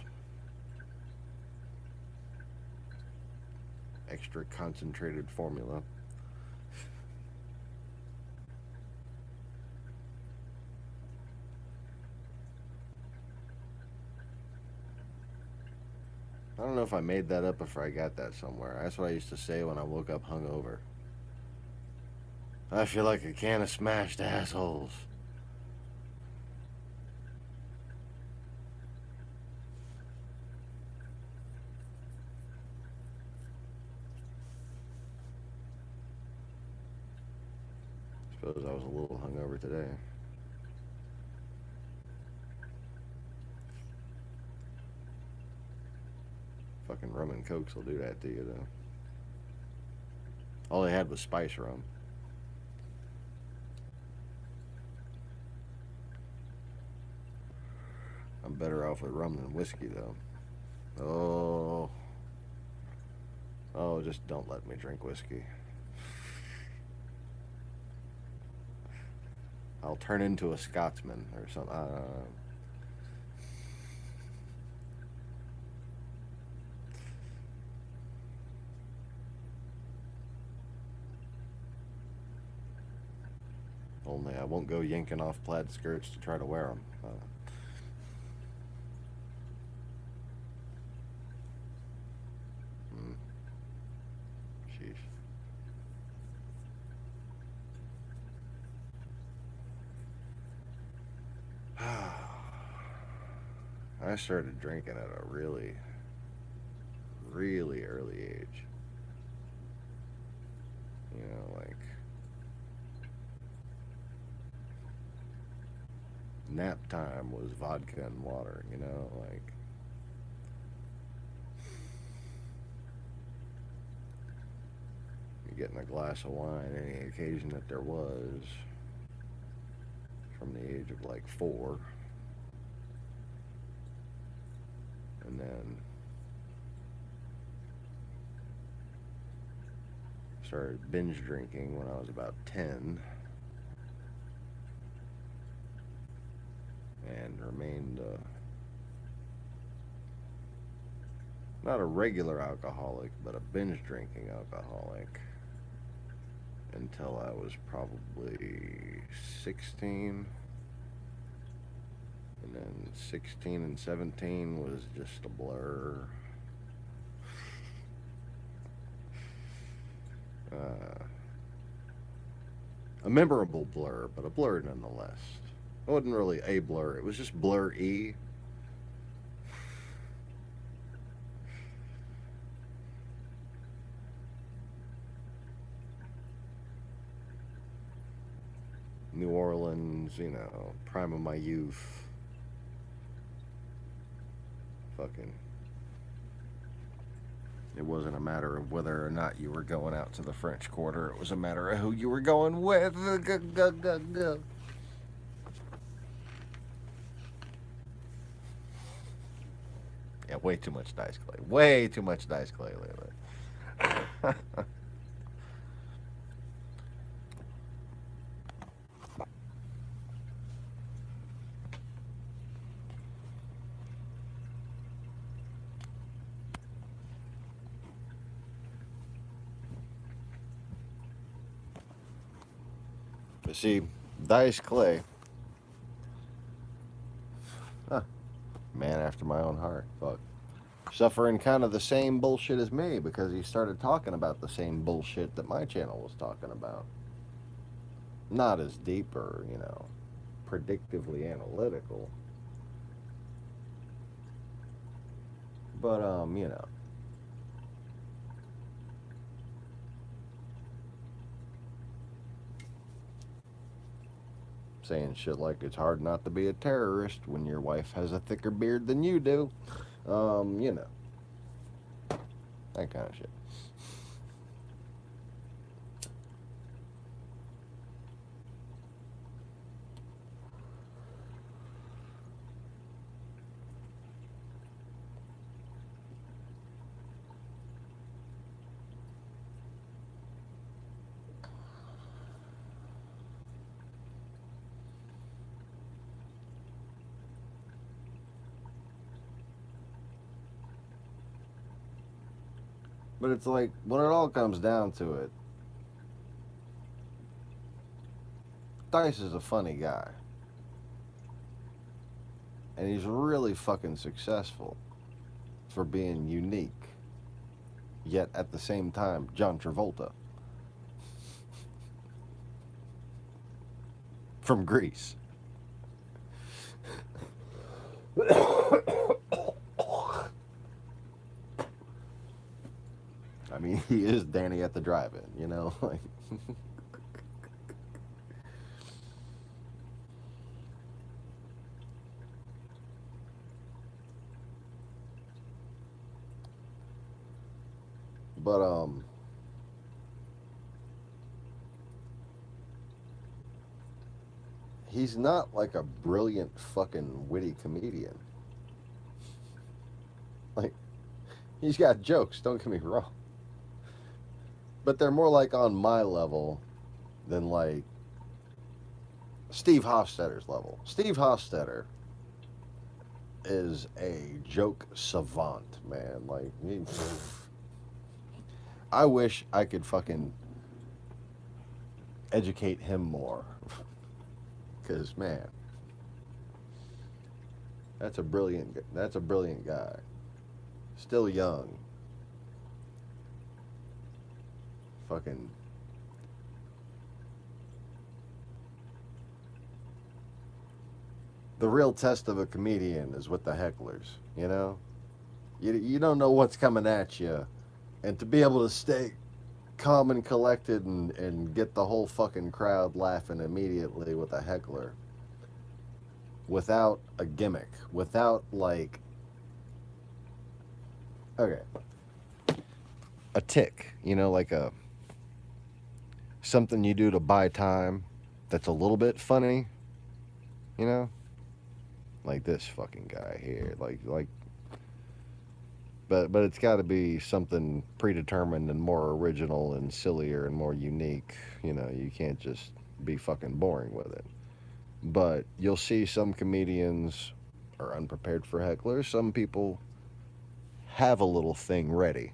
Extra concentrated formula. I don't know if I made that up or if I got that somewhere. That's what I used to say when I woke up hungover. I feel like a can of smashed assholes. Suppose I was a little hungover today. Fucking rum and cokes will do that to you, though. All they had was spice rum. I'm better off with rum than whiskey, though. Oh, oh, just don't let me drink whiskey. I'll turn into a Scotsman or something. Only I won't go yanking off plaid skirts to try to wear them. Mm, sheesh. I started drinking at a really, really early age. You know, like nap time was vodka and water. You know, like you getting a glass of wine any occasion that there was from the age of like 4, and then started binge drinking when I was about 10, and remained not a regular alcoholic, but a binge drinking alcoholic until I was probably 16. And then 16 and 17 was just a blur. A memorable blur, but a blur nonetheless. It wasn't really a blur, it was just blur E. New Orleans, you know, prime of my youth. Fucking. It wasn't a matter of whether or not you were going out to the French Quarter. It was a matter of who you were going with. Yeah, way too much dice clay. Way too much dice clay lately. See, Dice Clay, huh, man after my own heart. Fuck. Suffering kind of the same bullshit as me because he started talking about the same bullshit that my channel was talking about. Not as deep or, predictively analytical. But, saying shit like it's hard not to be a terrorist when your wife has a thicker beard than you do. That kind of shit. But it's like, when it all comes down to it, Dice is a funny guy. And he's really fucking successful for being unique. Yet at the same time, John Travolta. From Greece. I mean, he is Danny at the drive-in, like. But he's not like a brilliant fucking witty comedian. Like, he's got jokes, don't get me wrong. But they're more like on my level than like Steve Hofstadter's level. Steve Hofstadter is a joke savant, man. Like, I wish I could fucking educate him more. Because, man, that's a brilliant guy. Still young. Fucking the real test of a comedian is with the hecklers, You don't know what's coming at you, and to be able to stay calm and collected and get the whole fucking crowd laughing immediately with a heckler without a gimmick, without like, okay, a tick, like a something you do to buy time that's a little bit funny, like this fucking guy here, like but it's got to be something predetermined and more original and sillier and more unique. You can't just be fucking boring with it. But you'll see some comedians are unprepared for hecklers. Some people have a little thing ready.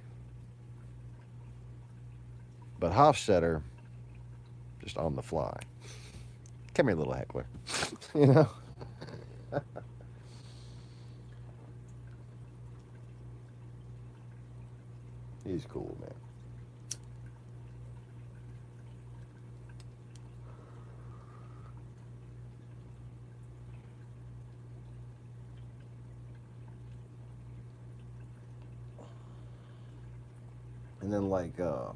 But Hofstetter, just on the fly. Come here, little heckler. He's cool, man. And then like no,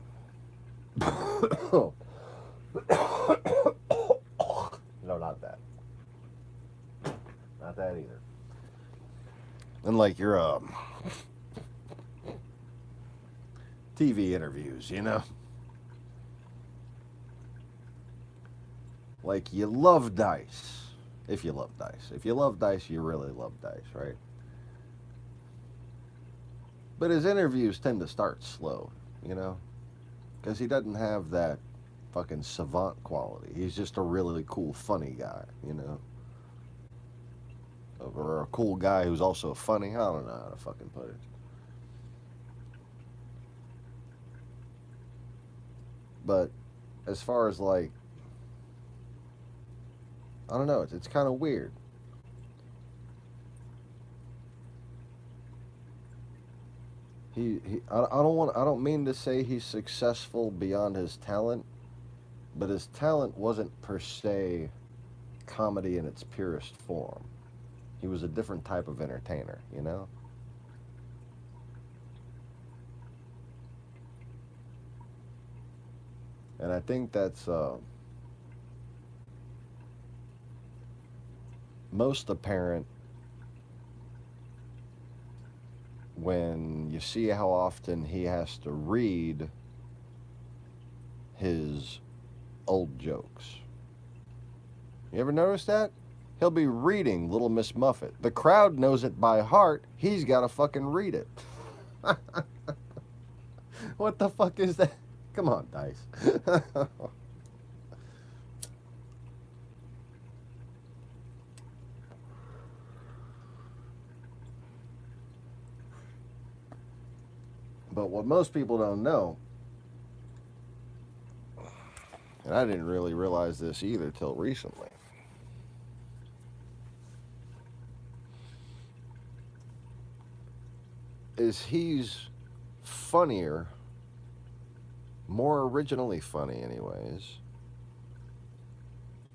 not that. Not that either. And like your TV interviews, Like you love Dice. If you love Dice. If you love Dice, you really love Dice, right? But his interviews tend to start slow, Because he doesn't have that fucking savant quality. He's just a really cool, funny guy, Or a cool guy who's also funny. I don't know how to fucking put it. But as far as like I don't know. It's kind of weird. I don't mean to say he's successful beyond his talent, but his talent wasn't per se comedy in its purest form. He was a different type of entertainer, you know? And I think that's most apparent when you see how often he has to read his old jokes. You ever notice that? He'll be reading Little Miss Muffet. The crowd knows it by heart. He's got to fucking read it. What the fuck is that? Come on, Dice. But what most people don't know, and I didn't really realize this either till recently, is he's funnier, more originally funny, anyways,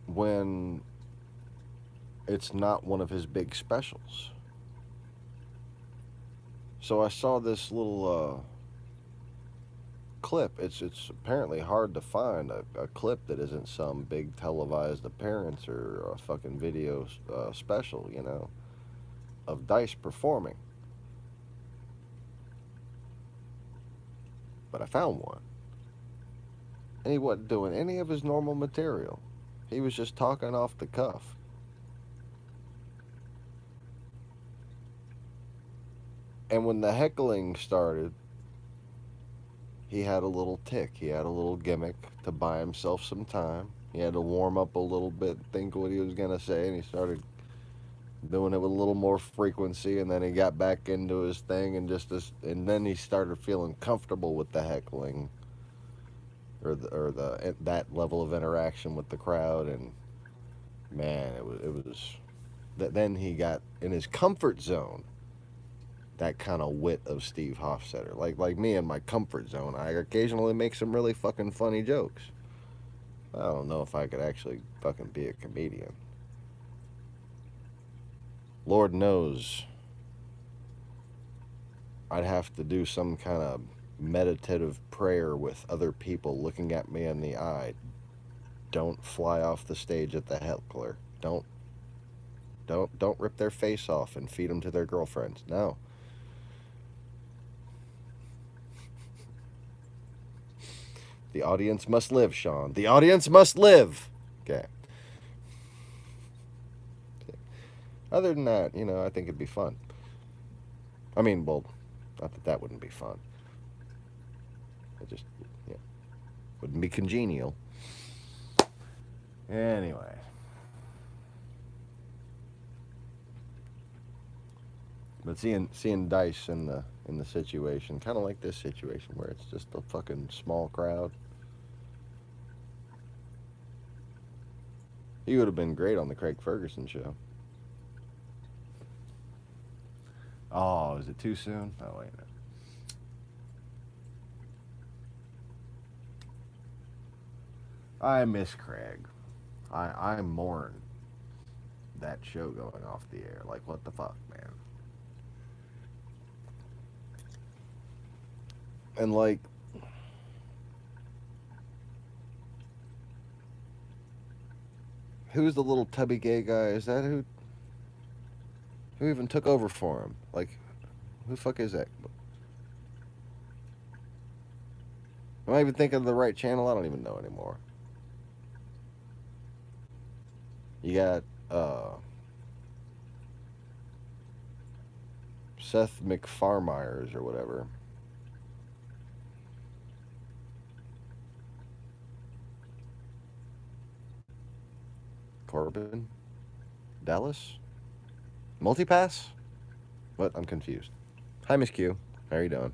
when it's not one of his big specials. So I saw this little clip. It's apparently hard to find a clip that isn't some big televised appearance or a fucking video special, you know, of Dice performing. But I found one. And he wasn't doing any of his normal material. He was just talking off the cuff. And when the heckling started, he had a little tick. He had a little gimmick to buy himself some time. He had to warm up a little bit, think what he was going to say, and he started doing it with a little more frequency, and then he got back into his thing, and and then he started feeling comfortable with the heckling or that level of interaction with the crowd, and man, it was that then he got in his comfort zone. That kind of wit of Steve Hofstetter. Like me in my comfort zone, I occasionally make some really fucking funny jokes. I don't know if I could actually fucking be a comedian. Lord knows I'd have to do some kind of meditative prayer with other people looking at me in the eye. Don't fly off the stage at the heckler. Don't rip their face off and feed them to their girlfriends. No. The audience must live, Sean. The audience must live. Okay. Other than that, you know, I think it'd be fun. I mean, well, not that that wouldn't be fun. It just, yeah, wouldn't be congenial. Anyway. But seeing Dice in the situation, kind of like this situation where it's just a fucking small crowd. He would have been great on the Craig Ferguson show. Oh, is it too soon? Oh, wait. No. I miss Craig. I mourn that show going off the air. Like, what the fuck, man? And like, who's the little tubby gay guy? Is that who even took over for him? Like, who the fuck is that? Am I even thinking of the right channel? I don't even know anymore. You got Seth MacFarmyers or whatever. Corbin? Dallas? Multipass? What? I'm confused. Hi, Miss Q. How are you doing?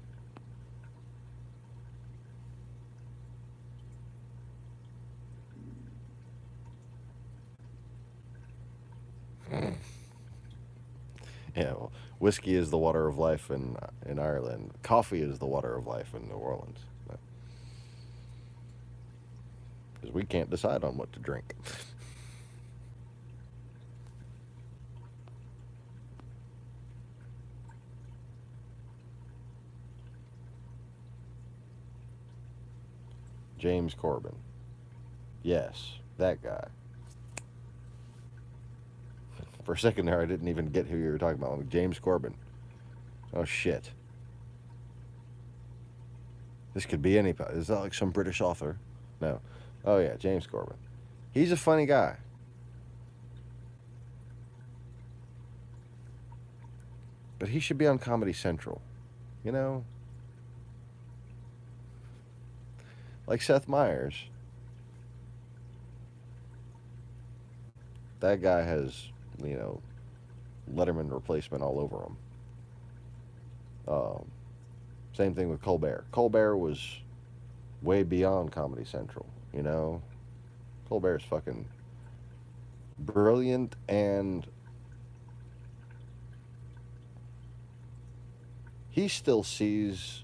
Yeah, well, whiskey is the water of life in Ireland. Coffee is the water of life in New Orleans. Because we can't decide on what to drink. James Corbin. Yes, that guy. For a second there, I didn't even get who you were talking about. James Corbin. Oh, shit. This could be anybody. Is that like some British author? No. Oh, yeah, James Corbin. He's a funny guy. But he should be on Comedy Central. You know? Like Seth Meyers. That guy has, you know, Letterman replacement all over him. Same thing with Colbert. Colbert was way beyond Comedy Central, you know? Colbert's fucking brilliant, and he still sees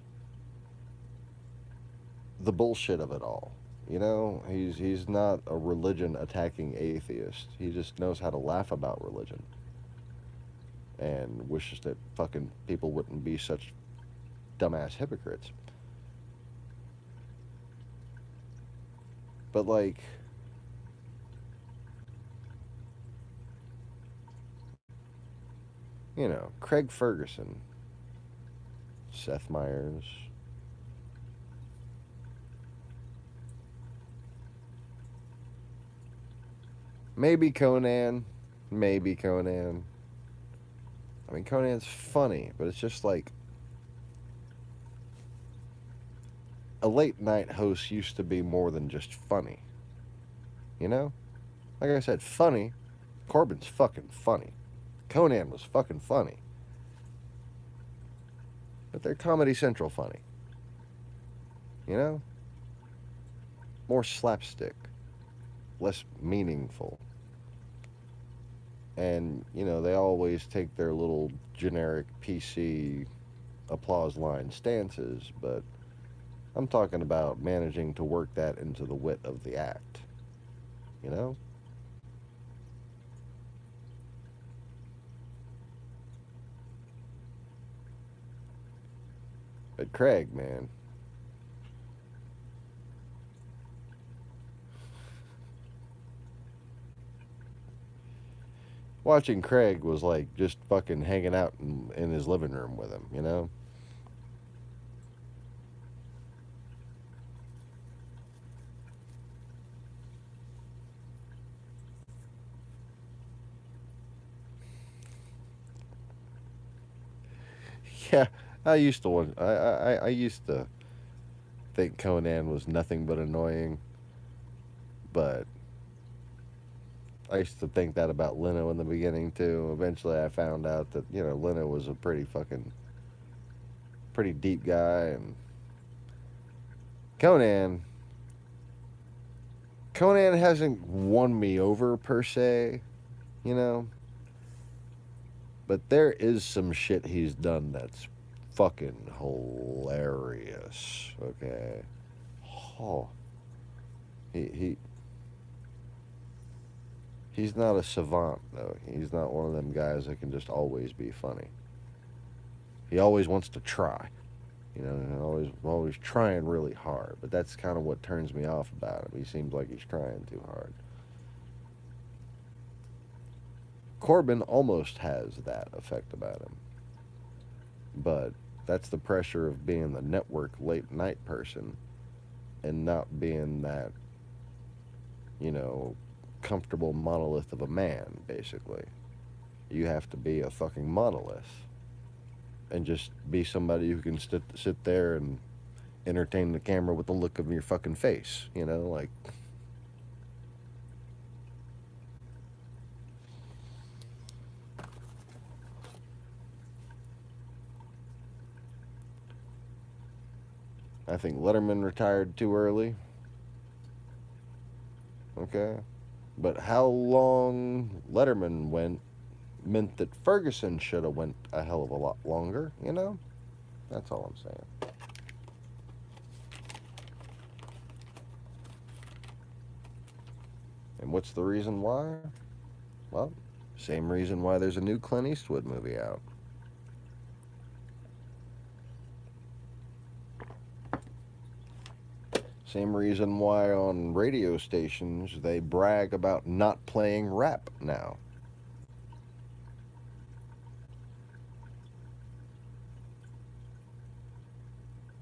the bullshit of it all. You know, he's not a religion attacking atheist. He just knows how to laugh about religion. And wishes that fucking people wouldn't be such dumbass hypocrites. But like, you know, Craig Ferguson, Seth Meyers, maybe Conan, maybe Conan. I mean, Conan's funny, but it's just like a late night host used to be more than just funny. You know? Like I said, funny. Corbin's fucking funny. Conan was fucking funny. But they're Comedy Central funny. You know? More slapstick. Less meaningful. And, you know, they always take their little generic PC applause line stances, but I'm talking about managing to work that into the wit of the act. You know? But Craig, man. Watching Craig was like just fucking hanging out in his living room with him, you know? Yeah, I used to want. I used to think Conan was nothing but annoying, but I used to think that about Leno in the beginning too. Eventually, I found out that Leno was a pretty deep guy, and Conan Conan hasn't won me over per se, you know, but there is some shit he's done that's fucking hilarious. Okay, oh, he he's not a savant though. He's not one of them guys that can just always be funny. He always wants to try. Always trying really hard. But that's kind of what turns me off about him. He seems like he's trying too hard. Corbin almost has that effect about him. But that's the pressure of being the network late night person and not being that, you know, comfortable monolith of a man, basically. You have to be a fucking monolith and just be somebody who can sit there and entertain the camera with the look of your fucking face, like. I think Letterman retired too early. Okay. But how long Letterman went, meant that Ferguson should have went a hell of a lot longer, you know? That's all I'm saying. And what's the reason why? Well, same reason why there's a new Clint Eastwood movie out. Same reason why on radio stations they brag about not playing rap now.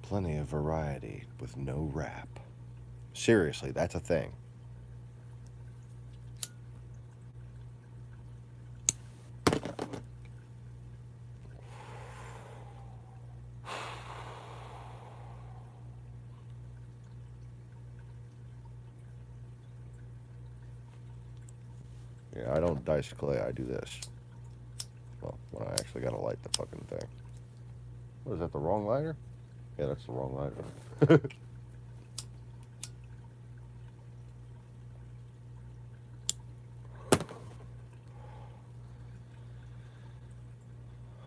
Plenty of variety with no rap. Seriously, that's a thing. Yeah, I don't dice clay, I do this. Well, when I actually gotta light the fucking thing. What, is that the wrong lighter? Yeah, that's the wrong lighter.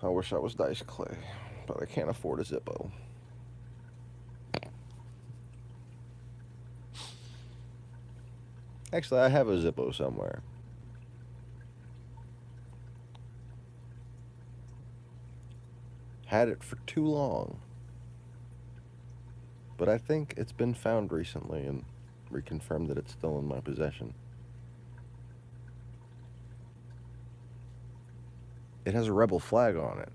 I wish I was dice clay, but I can't afford a Zippo. Actually, I have a Zippo somewhere. Had it for too long. But I think it's been found recently and reconfirmed that it's still in my possession. It has a rebel flag on it.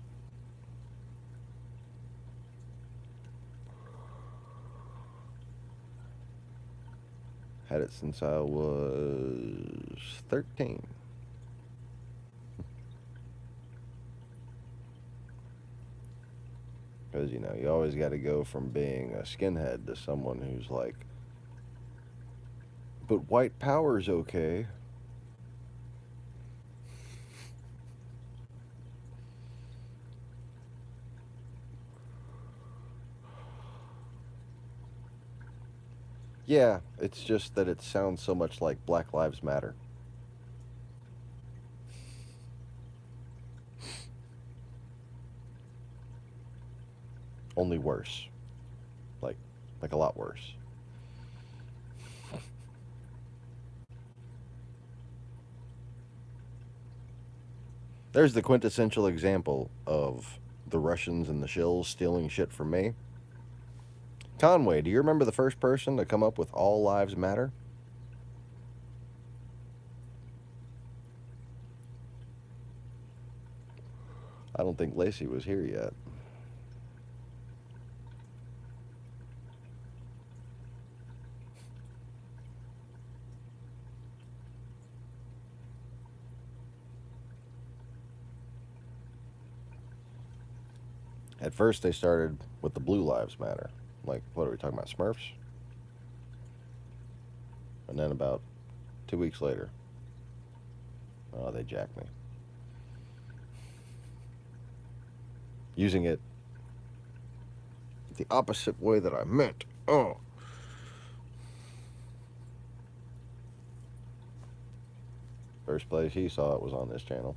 Had it since I was 13. Because, you know, you always got to go from being a skinhead to someone who's like, but white power's okay. Yeah, it's just that it sounds so much like Black Lives Matter. Only worse. Like a lot worse. There's the quintessential example of the Russians and the shills stealing shit from me. Conway, do you remember the first person to come up with all lives matter? I don't think Lacey was here yet. At first, they started with the Blue Lives Matter. Like, what are we talking about, Smurfs? And then about 2 weeks later, oh, they jacked me. Using it the opposite way that I meant. Oh. First place he saw it was on this channel.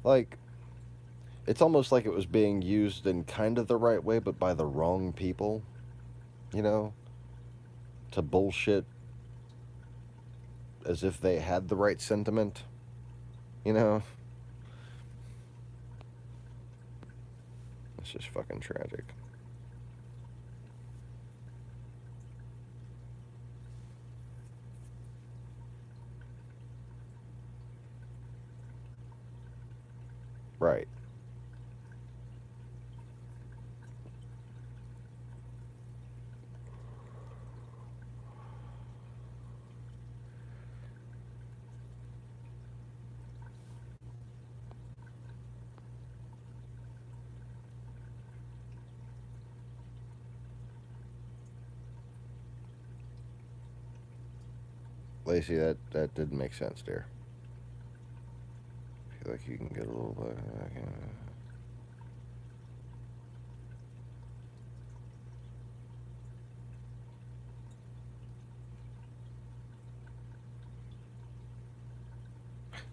Like, it's almost like it was being used in kind of the right way, but by the wrong people, you know, to bullshit as if they had the right sentiment, you know. It's just fucking tragic. Right. Lacey, that didn't make sense, dear. I feel like you can get a little bit.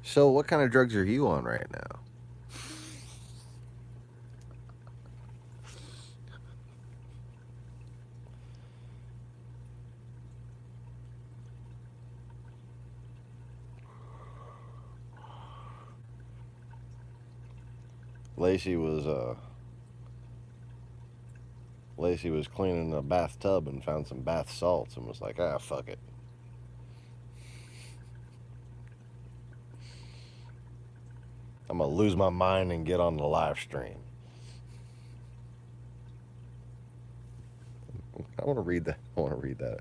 So, what kind of drugs are you on right now? Lacey was Lacey was cleaning a bathtub and found some bath salts and was like, ah, fuck it. I'm gonna lose my mind and get on the live stream. I want to read that. I want to read that.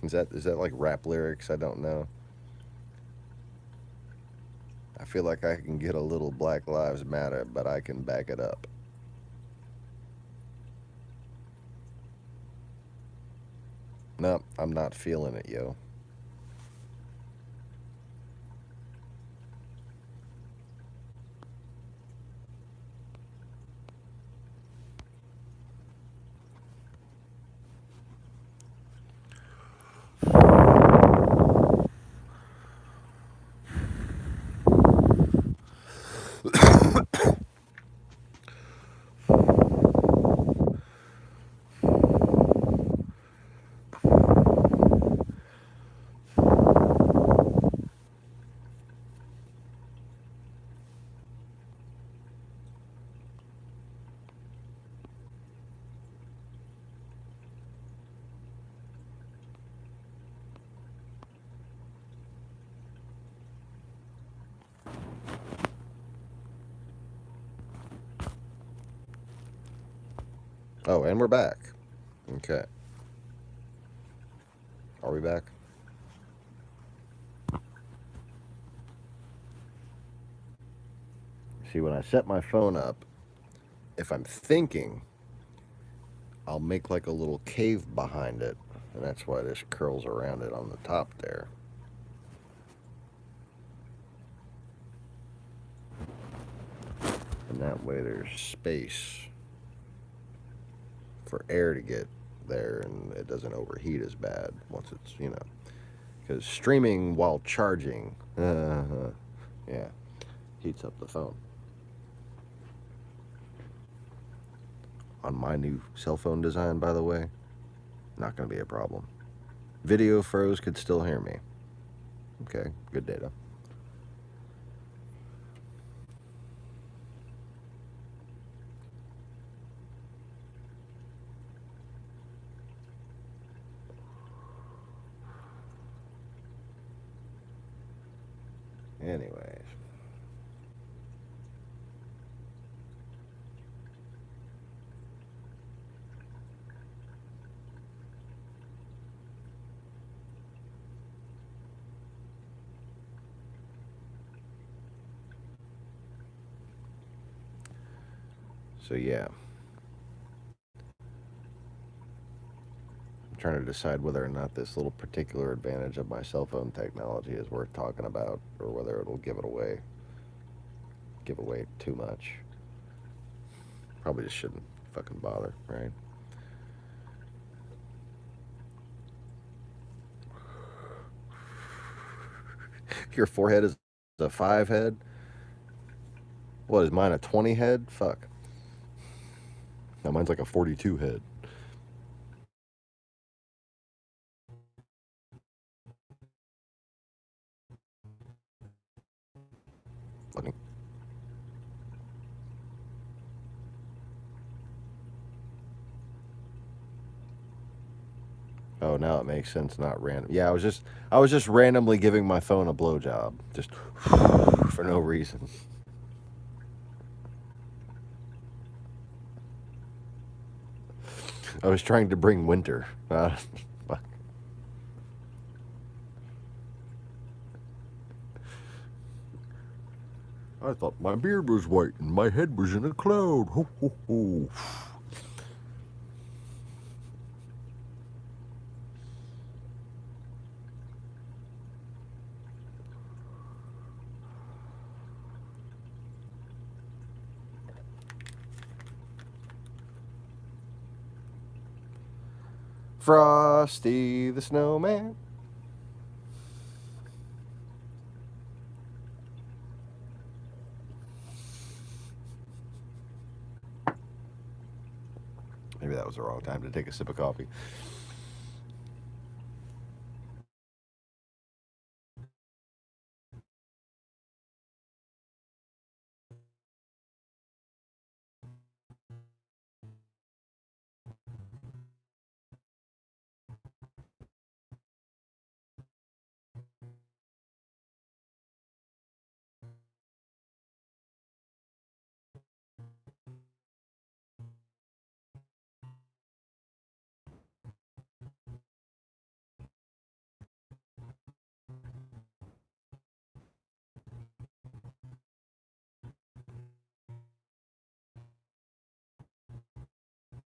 Is that like rap lyrics? I don't know. I feel like I can get a little Black Lives Matter, but I can back it up. No, I'm not feeling it, yo. Oh, and we're back. Okay. Are we back? See, when I set my phone up, if I'm thinking, I'll make like a little cave behind it, and that's why this curls around it on the top there. And that way there's space for air to get there and it doesn't overheat as bad once it's, because streaming while charging, yeah, heats up the phone. On my new cell phone design, by the way, not going to be a problem. Video froze, could still hear me. Okay, good data. Anyways. So yeah. I'm trying to decide whether or not this little particular advantage of my cell phone technology is worth talking about or whether it'll give away too much. Probably just shouldn't fucking bother, right? Your forehead is a 5 head? What, is mine a 20 head? Fuck. Now mine's like a 42 head. Fucking. Oh, now it makes sense, not random. Yeah, I was just randomly giving my phone a blowjob, just for no reason. I was trying to bring winter. Fuck. I thought my beard was white and my head was in a cloud. Ho, ho, ho. Frosty the Snowman. Maybe that was the wrong time to take a sip of coffee.